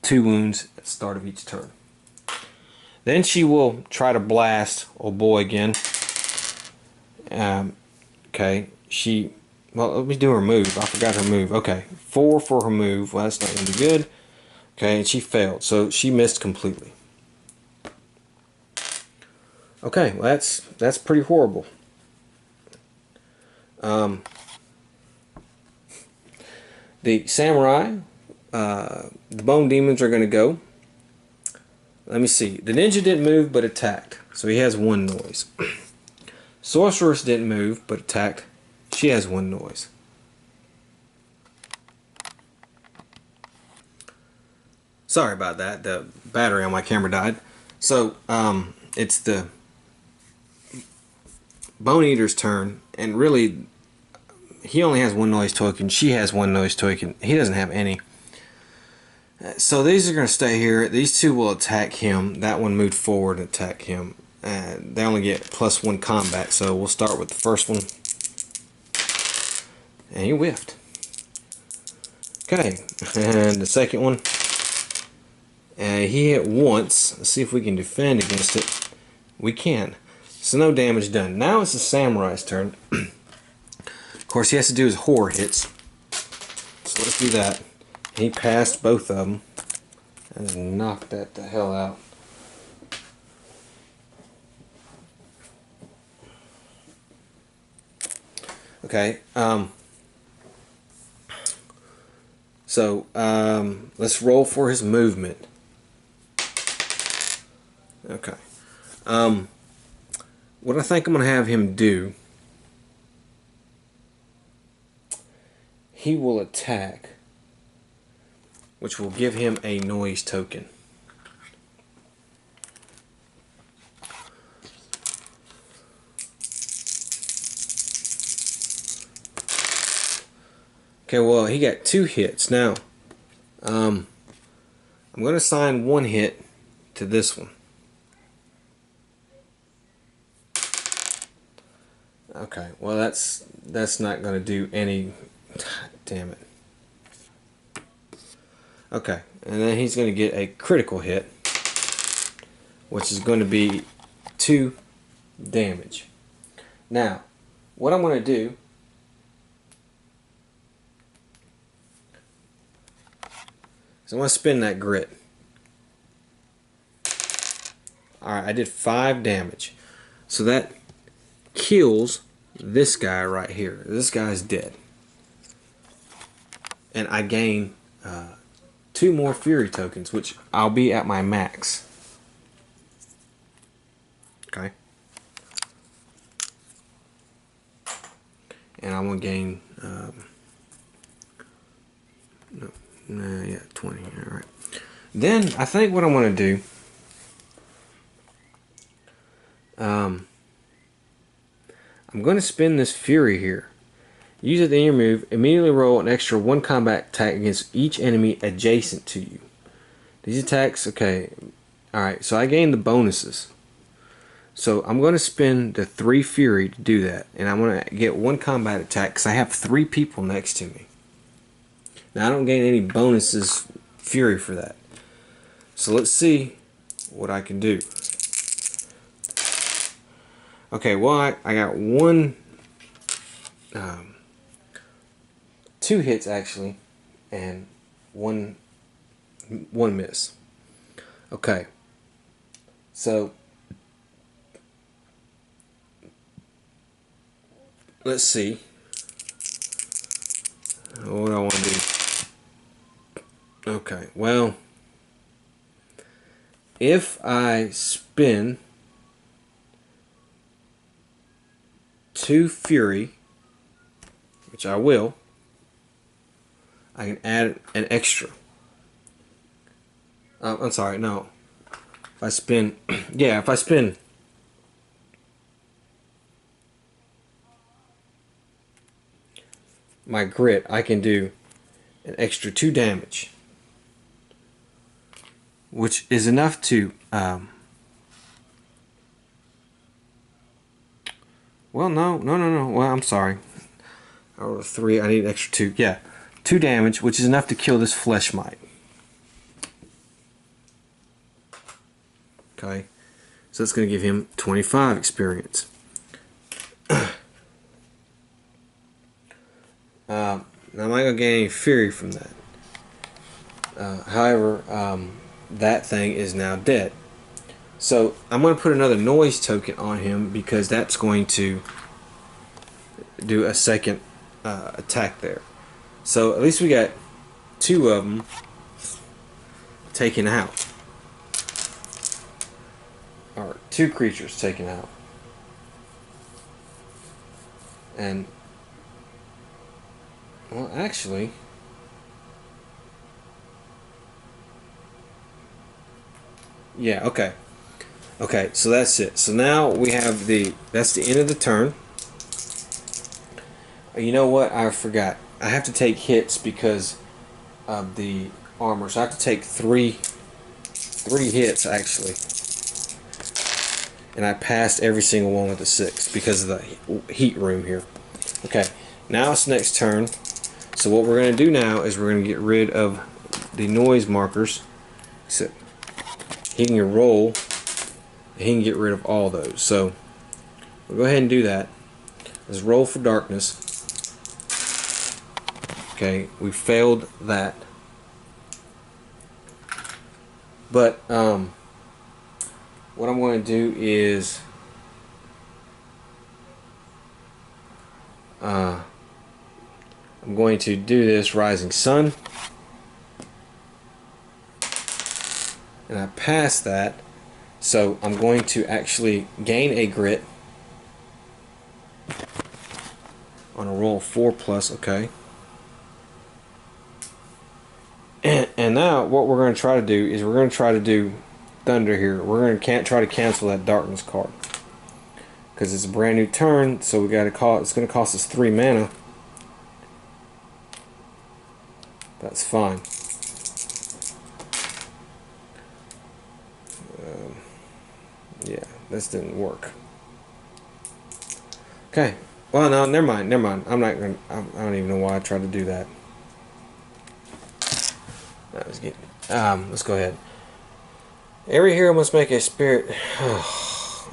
2 wounds at the start of each turn. Then she will try to blast old boy again. Okay, well, let me do her move. I forgot her move. Okay, 4 for her move. Well, that's not going to be good. Okay, and she failed, so she missed completely. Okay, well, that's pretty horrible. The samurai, the bone demons are going to go. Let me see. The ninja didn't move but attacked, so he has 1 noise. Sorceress didn't move but attacked. She has 1 noise. Sorry about that. The battery on my camera died. So it's the Bone Eater's turn, and really he only has 1 noise token. She has 1 noise token. He doesn't have any. So these are going to stay here. These 2 will attack him. That one moved forward and attack him. They only get +1 combat, so we'll start with the first one. And he whiffed. Okay, and the second one. He hit once. Let's see if we can defend against it. We can. So no damage done. Now it's the samurai's turn. Of course, he has to do his horror hits. So let's do that. He passed both of them. I just knocked that the hell out. Okay. Let's roll for his movement. Okay. What I think I'm going to have him do, he will attack, which will give him a noise token. Okay, well, he got 2 hits. Now, I'm going to assign 1 hit to this one. Okay, well, that's not going to do any... Damn it. Okay, and then he's going to get a critical hit, which is going to be 2 damage. Now, what I'm going to do is I'm going to spin that grit. Alright, I did 5 damage. So that kills this guy right here. This guy's dead. And I gain 2 more fury tokens, which I'll be at my max. Okay. And I'm going to gain... yeah, 20. Alright. Then, I think what I'm going to do... I'm going to spin this fury here. Use it at the end of your move. Immediately roll an extra 1 combat attack against each enemy adjacent to you. These attacks, okay. Alright, so I gained the bonuses. So I'm going to spend the 3 fury to do that. And I'm going to get 1 combat attack because I have 3 people next to me. Now I don't gain any bonuses fury for that. So let's see what I can do. Okay, well I got 2 hits actually, and one miss. Okay, so let's see what I want to do. Okay, well, if I spin 2 fury, which I will, I can add an extra. I'm sorry, no. If I spin, yeah, if I spin my grit, I can do an extra 2 damage, which is enough to, well, no. Well, I'm sorry. Or 3, I need an extra 2. Yeah, 2 damage, which is enough to kill this flesh mite. Okay, so that's going to give him 25 experience. Now I'm not going to gain any fury from that. However, that thing is now dead. So I'm going to put another noise token on him because that's going to do a second attack there. So at least we got 2 of them taken out. Or 2 creatures taken out. And, well, actually, yeah, okay. Okay, so that's it. So now we have that's the end of the turn. You know what? I forgot. I have to take hits because of the armor. So I have to take three hits, actually. And I passed every single one with a 6 because of the heat room here. Okay, now it's next turn. So what we're going to do now is we're going to get rid of the noise markers. Except he can roll. He can get rid of all those. So we'll go ahead and do that. Let's roll for darkness. Okay, we failed that. But what I'm going to do is I'm going to do this Rising Sun, and I passed that, so I'm going to actually gain a grit on a roll of 4+. Okay. And now what we're going to try to do is we're going to try to do Thunder here. We're going to try to cancel that Darkness card because it's a brand new turn, so we got to call. It's going to cost us 3 mana. That's fine. Yeah, this didn't work. Okay. Well, no, never mind. Never mind. I'm not going. I don't even know why I tried to do that. That was good. Let's go ahead. Every hero must make a spirit.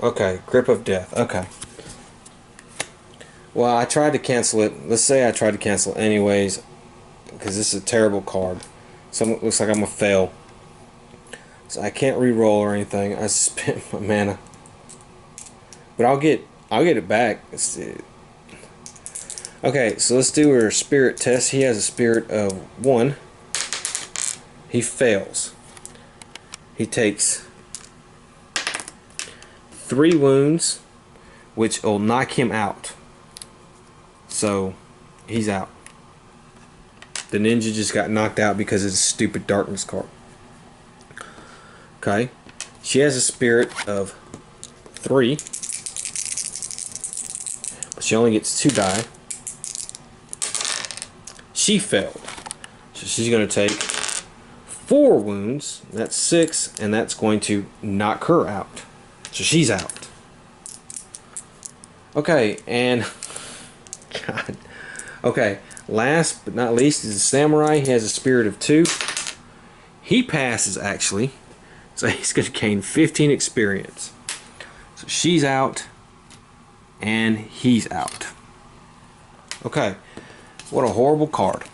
Okay, Grip of Death. Okay. Well, I tried to cancel it. Let's say I tried to cancel it anyways, because this is a terrible card. So it looks like I'm gonna fail. So I can't re-roll or anything. I spent my mana, but I'll get it back. Let's see. Okay, so let's do our spirit test. He has a spirit of 1. He fails. He takes 3 wounds, which will knock him out. So he's out. The ninja just got knocked out because of the stupid darkness card. Okay. She has a spirit of 3. But she only gets 2 die. She failed. So she's going to take 4 wounds. That's 6, and that's going to knock her out. So she's out. Okay, and God. Okay, last but not least is the samurai. He has a spirit of 2. He passes actually, so he's going to gain 15 experience. So she's out, and he's out. Okay, what a horrible card.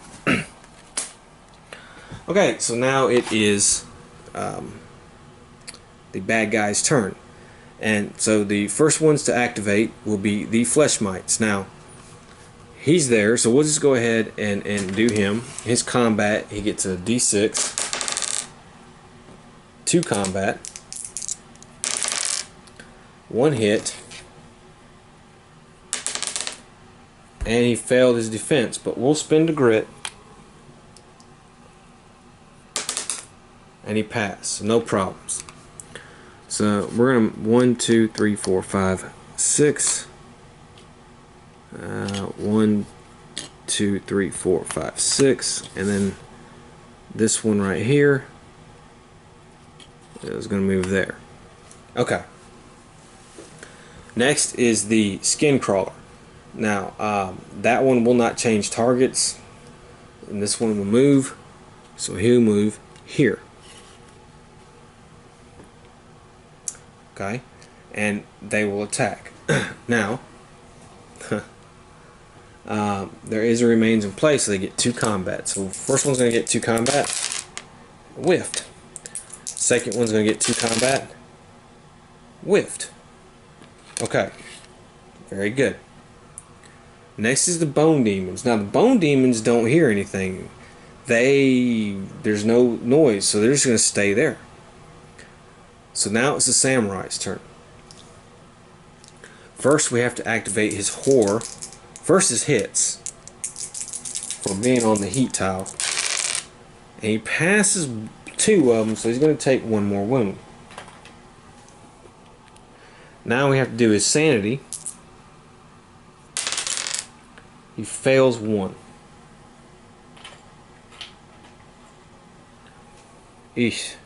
Okay, so now it is the bad guy's turn. And so the first ones to activate will be the flesh mites. Now, he's there, so we'll just go ahead and do him. His combat, he gets a d6. 2 combat. 1 hit. And he failed his defense, but we'll spend a grit. And he passed, no problems. So we're gonna 1, 2, 3, 4, 5, 6. 1, 2, 3, 4, 5, 6, and then this one right here is gonna move there. Okay. Next is the skin crawler. Now, that one will not change targets, and this one will move, so he'll move here. Okay, and they will attack. Now, there is a remains in place, so they get 2 combat. So first one's going to get 2 combat, whiffed. Second one's going to get 2 combat, whiffed. Okay, very good. Next is the bone demons. Now the bone demons don't hear anything. There's no noise, so they're just going to stay there. So now it's the samurai's turn. First we have to activate his horror. First is hits for being on the heat tile. And he passes 2 of them, so he's going to take 1 more wound. Now we have to do his sanity. He fails 1. Eesh.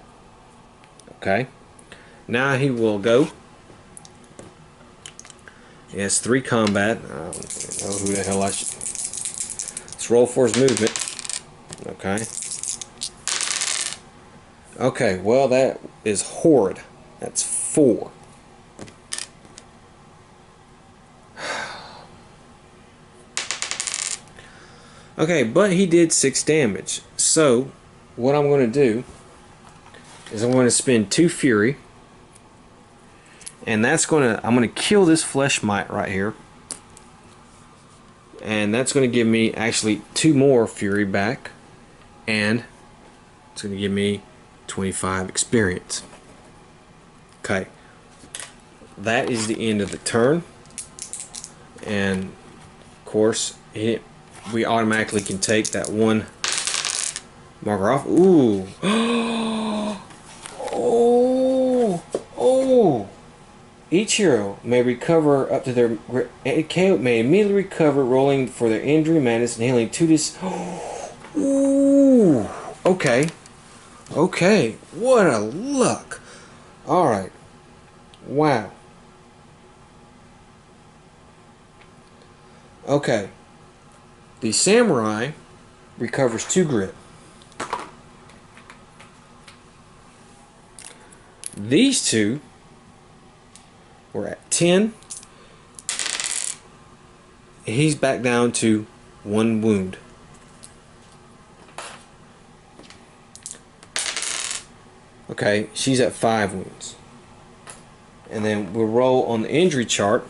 Okay. Now he will go. He has 3 combat. I don't know who the hell I should. Let's roll for his movement. Okay. Okay, well that is horrid. That's 4. Okay, but he did 6 damage. So, what I'm going to do is I'm going to spend 2 fury. And I'm going to kill this flesh mite right here. And that's going to give me actually 2 more fury back. And it's going to give me 25 experience. Okay. That is the end of the turn. And of course, we automatically can take that 1 marker off. Ooh. Oh. Each hero may recover up to their may immediately recover, rolling for their injury, madness, and healing to this. Ooh. Okay. Okay. What a luck. All right. Wow. Okay. The samurai recovers 2 grit. These 2 were at 10. He's back down to 1 wound. Okay, she's at 5 wounds. And then we'll roll on the injury chart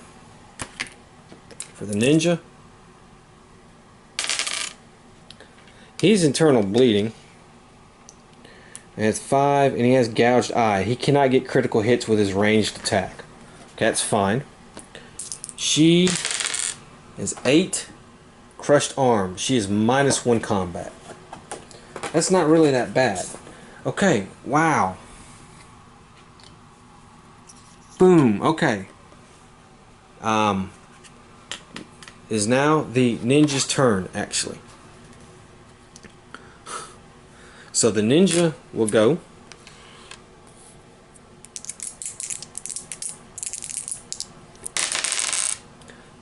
for the ninja. He's internal bleeding. And it's 5, and he has gouged eye. He cannot get critical hits with his ranged attack. Okay, that's fine. She is 8, crushed arm. She is -1 combat. That's not really that bad. Okay, wow. Boom, okay. Is now the ninja's turn, actually. So the ninja will go.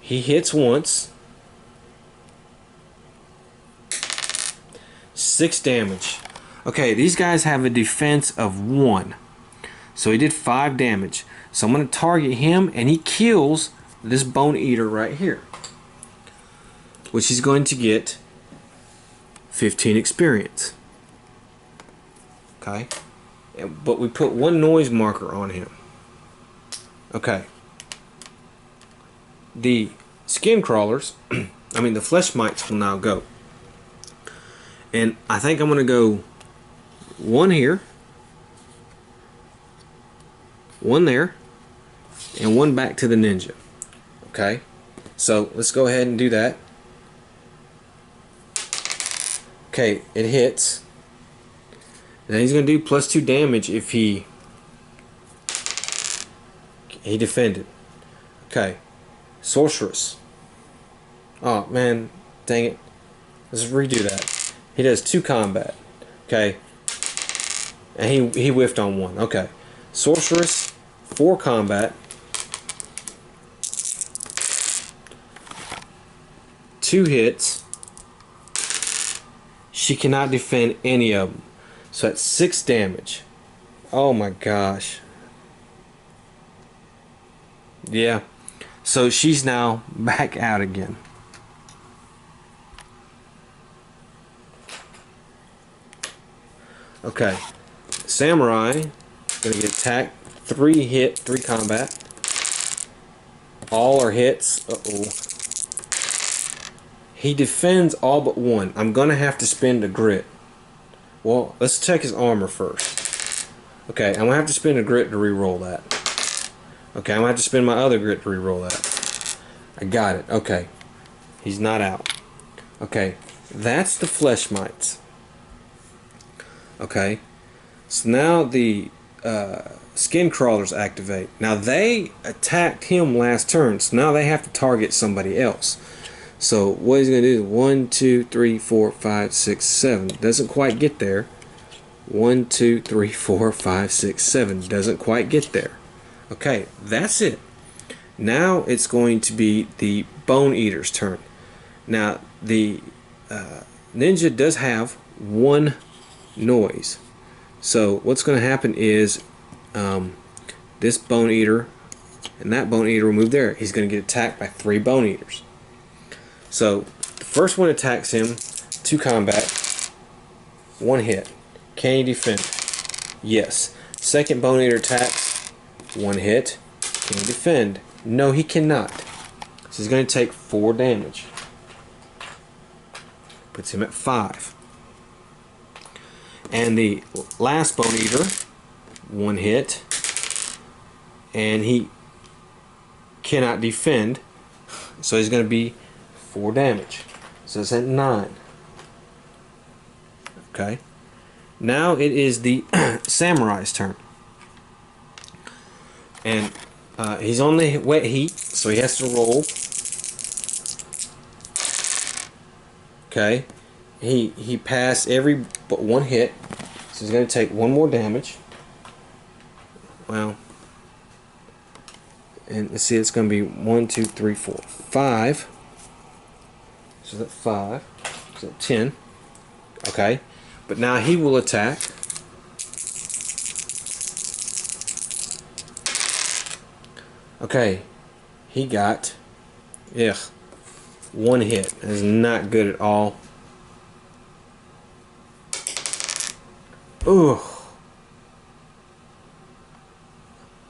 He hits once. 6 damage. Okay, these guys have a defense of 1. So he did 5 damage. So I'm going to target him, and he kills this bone eater right here, which he's going to get 15 experience. Okay, but we put 1 noise marker on him. Okay. The skin crawlers, I mean the flesh mites, will now go. And I think I'm going to go 1 here, 1 there, and 1 back to the ninja. Okay, so let's go ahead and do that. Okay, it hits. Then he's going to do +2 damage if he defended. Okay, Sorceress. Oh man, dang it. Let's redo that. He does 2 combat. Okay, and he whiffed on 1. Okay, Sorceress, 4 combat. 2 hits. She cannot defend any of them. So that's 6 damage. Oh my gosh. Yeah. So she's now back out again. Okay. Samurai gonna get attacked. 3 hit, 3 combat. All are hits. Uh-oh. He defends all but 1. I'm gonna have to spend a grit. Well, let's check his armor first. Okay, I'm gonna have to spend a grit to re-roll that. Okay, I'm gonna have to spend my other grit to re-roll that. I got it. Okay. He's not out. Okay, that's the flesh mites. Okay, so now the skin crawlers activate. Now they attacked him last turn, so now they have to target somebody else. So what he's going to do is 1, 2, 3, 4, 5, 6, 7. Doesn't quite get there. 1, 2, 3, 4, 5, 6, 7. Doesn't quite get there. Okay, that's it. Now it's going to be the Bone Eater's turn. Now the ninja does have 1 noise. So what's going to happen is this Bone Eater and that Bone Eater will move there. He's going to get attacked by 3 Bone Eaters. So the first one attacks him, 2 combat, 1 hit. Can he defend? Yes. Second Bone Eater attacks, 1 hit. Can he defend? No, he cannot. So he's going to take 4 damage. Puts him at 5. And the last Bone Eater, 1 hit, and he cannot defend, so he's going to be 4 damage. So it's at 9. Okay. Now it is the Samurai's turn. And he's on the wet heat, so he has to roll. Okay. He passed every but 1 hit, so he's going to take 1 more damage. Well, and let's see, it's going to be 1, 2, 3, 4, 5. So that's 5. So 10. Okay, but now he will attack. Okay, he got 1 hit. That is not good at all. Ooh.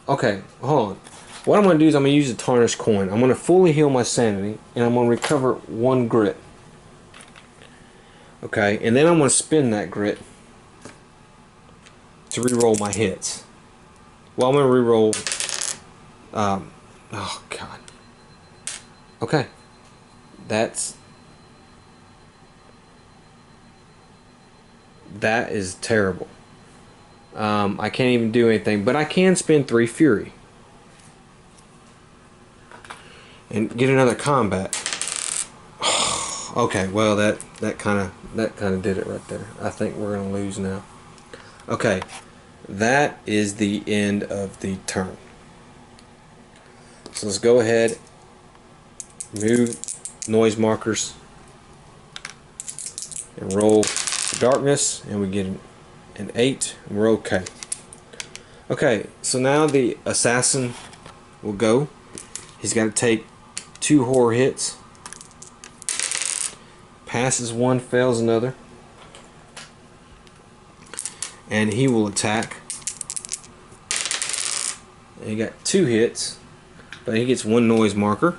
Okay, hold on. What I'm going to do is I'm going to use a tarnished coin. I'm going to fully heal my sanity, and I'm going to recover 1 grit. Okay, and then I'm going to spend that grit to reroll my hits. Well, I'm going to reroll. Oh God. Okay, that is terrible. I can't even do anything, but I can spend 3 fury and get another combat. Okay, well that kind of did it right there. I think we're gonna lose now. Okay, that is the end of the turn. So let's go ahead, move noise markers, and roll for darkness, and we get an 8, and we're okay. Okay, so now the assassin will go. He's got to take 2 horror hits. Passes 1, fails another. And he will attack. And he got 2 hits, but he gets 1 noise marker.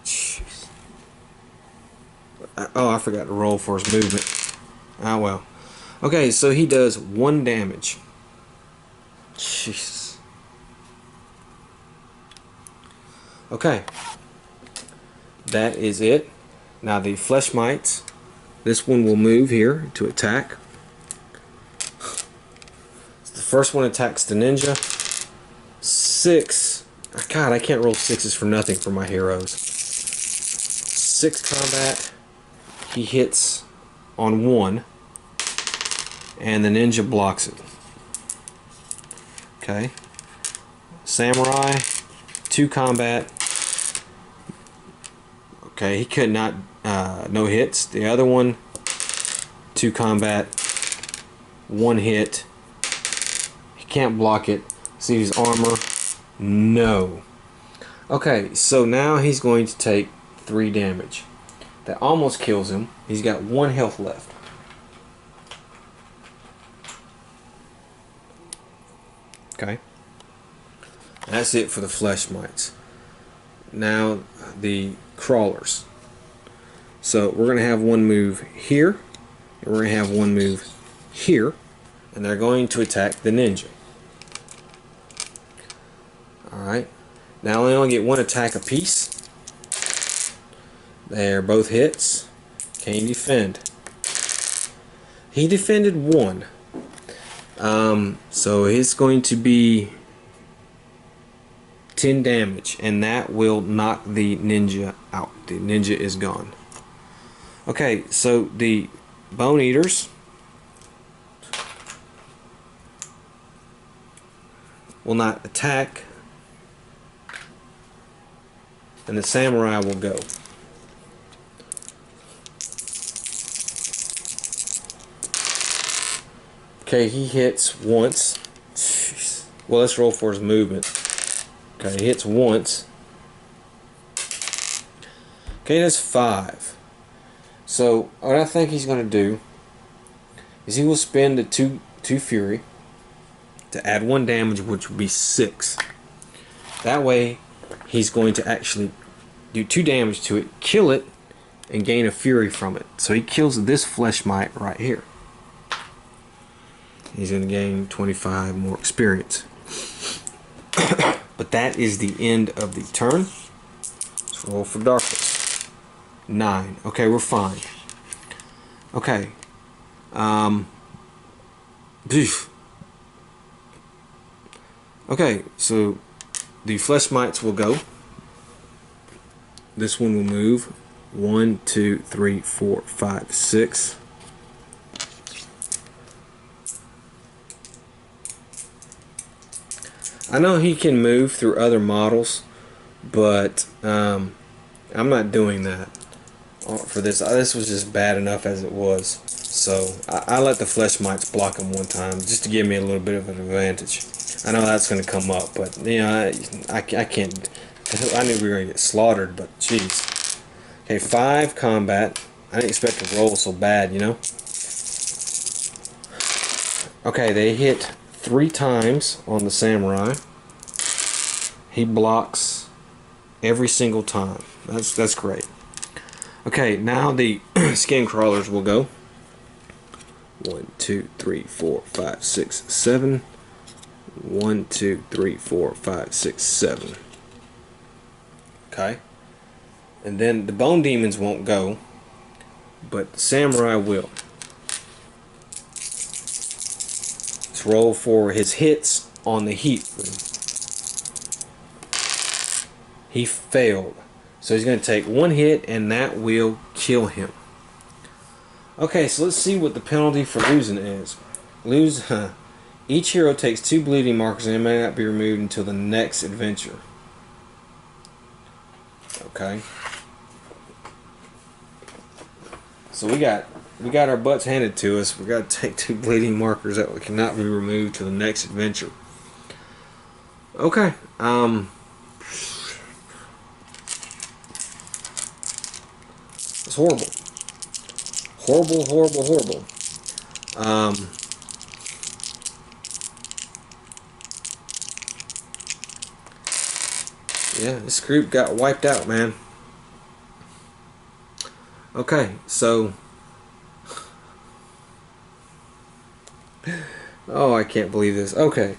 Jeez. Oh, I forgot to roll for his movement. Ah, well. Okay, so he does 1 damage. Jeez. Okay. That is it. Now the flesh mites. This one will move here to attack. So the first one attacks the ninja. 6. God, I can't roll 6s for nothing for my heroes. 6 combat. He hits on 1. And the ninja blocks it. Okay. Samurai 2 combat. Okay, he could not, no hits. The other one, 2 combat, 1 hit. He can't block it. See his armor? No. Okay, so now he's going to take 3 damage. That almost kills him. He's got 1 health left. Okay. That's it for the flesh mites. Now the crawlers. So we're going to have one move here. And we're going to have one move here. And they're going to attack the ninja. Alright. Now they only get 1 attack apiece. They're both hits. Can he defend? He defended 1. So it's going to be 10 damage, and that will knock the ninja out. The ninja is gone. Okay, so the bone eaters will not attack, and the samurai will go. Okay, he hits once. Jeez. Well, let's roll for his movement. Okay, he hits once. Okay, that's 5. So what I think he's going to do is he will spend the two fury to add 1 damage, which would be 6. That way, he's going to actually do 2 damage to it, kill it, and gain a fury from it. So he kills this flesh mite right here. He's going to gain 25 more experience. But that is the end of the turn. Let's roll for darkness. 9. Okay, we're fine. Okay. Okay, so the flesh mites will go. This one will move. 1, 2, 3, 4, 5, 6. I know he can move through other models, but I'm not doing that for this. This was just bad enough as it was. So I let the flesh mites block him 1 time just to give me a little bit of an advantage. I know that's going to come up, but you know I can't. I knew we were going to get slaughtered, but jeez. Okay, 5 combat. I didn't expect to roll so bad, you know. Okay, they hit 3 times on the samurai. He blocks every single time. That's great. Okay, now the skin crawlers will go. 1, 2, 3, 4, 5, 6, 7. 1, 2, 3, 4, 5, 6, 7. Okay. And then the bone demons won't go, but the samurai will. Let's roll for his hits on the heat. He failed. So he's going to take 1 hit, and that will kill him. Okay, so let's see what the penalty for losing is. Each hero takes 2 bleeding markers, and it may not be removed until the next adventure. Okay. So we got our butts handed to us. We got to take 2 bleeding markers that cannot be removed to the next adventure. Okay. It's horrible. Horrible, horrible, horrible. Yeah, this group got wiped out, man. Okay, so oh, I can't believe this. Okay,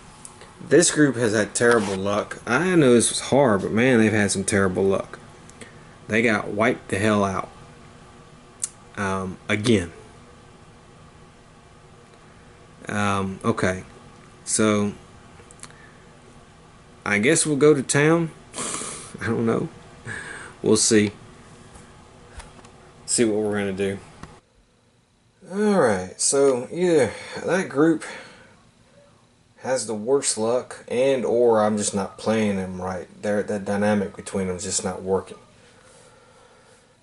this group has had terrible luck. I know this was hard, but man, they've had some terrible luck. They got wiped the hell out. Again. Okay, so I guess we'll go to town. I don't know. We'll see. See what we're gonna do. Alright, so either that group has the worst luck, and or I'm just not playing them right. That dynamic between them is just not working.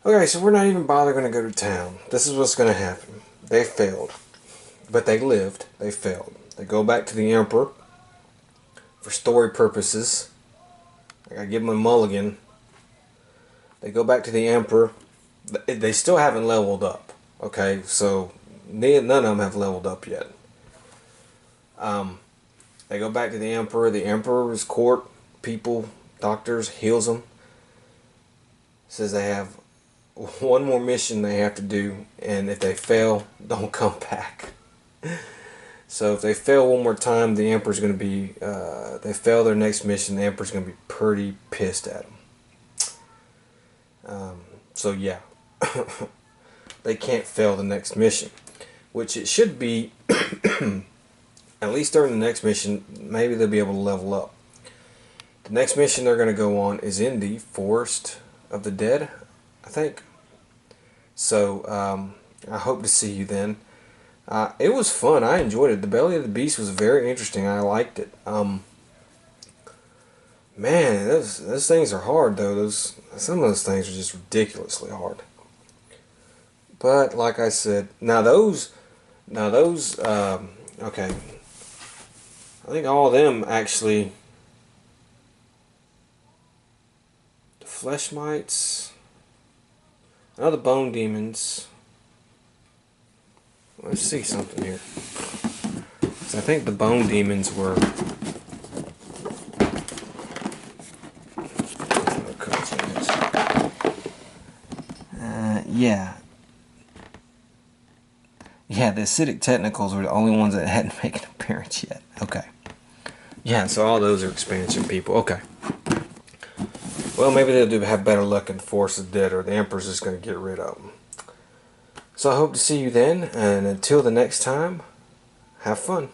Okay, so we're not even bothering going to go to town. This is what's going to happen. They failed. But they lived. They failed. They go back to the Emperor for story purposes. I gotta give them a mulligan. They go back to the Emperor. They still haven't leveled up. Okay, so none of them have leveled up yet. They go back to the Emperor. The Emperor's court people, doctors, heals them. Says they have one more mission they have to do, and if they fail, don't come back. So if they fail one more time, the Emperor's going to be, they fail their next mission, the Emperor's going to be pretty pissed at them. So yeah, they can't fail the next mission, which it should be, at least during the next mission, maybe they'll be able to level up. The next mission they're going to go on is in the Forest of the Dead, I think. So I hope to see you then. It was fun. I enjoyed it. The Belly of the Beast was very interesting. I liked it. Man, those things are hard though. Some of those things are just ridiculously hard. But like I said, now those, okay. I think all of them actually. The Flesh Mites. Now the Bone Demons. Let's see something here. So I think the Bone Demons were. Yeah. Yeah, the Acidic Technicals were the only ones that hadn't made an appearance yet. Okay. Yeah, so all those are expansion people. Okay. Well, maybe they'll have better luck in the Force of Dead, or the Emperor's just going to get rid of them. So I hope to see you then, and until the next time, have fun.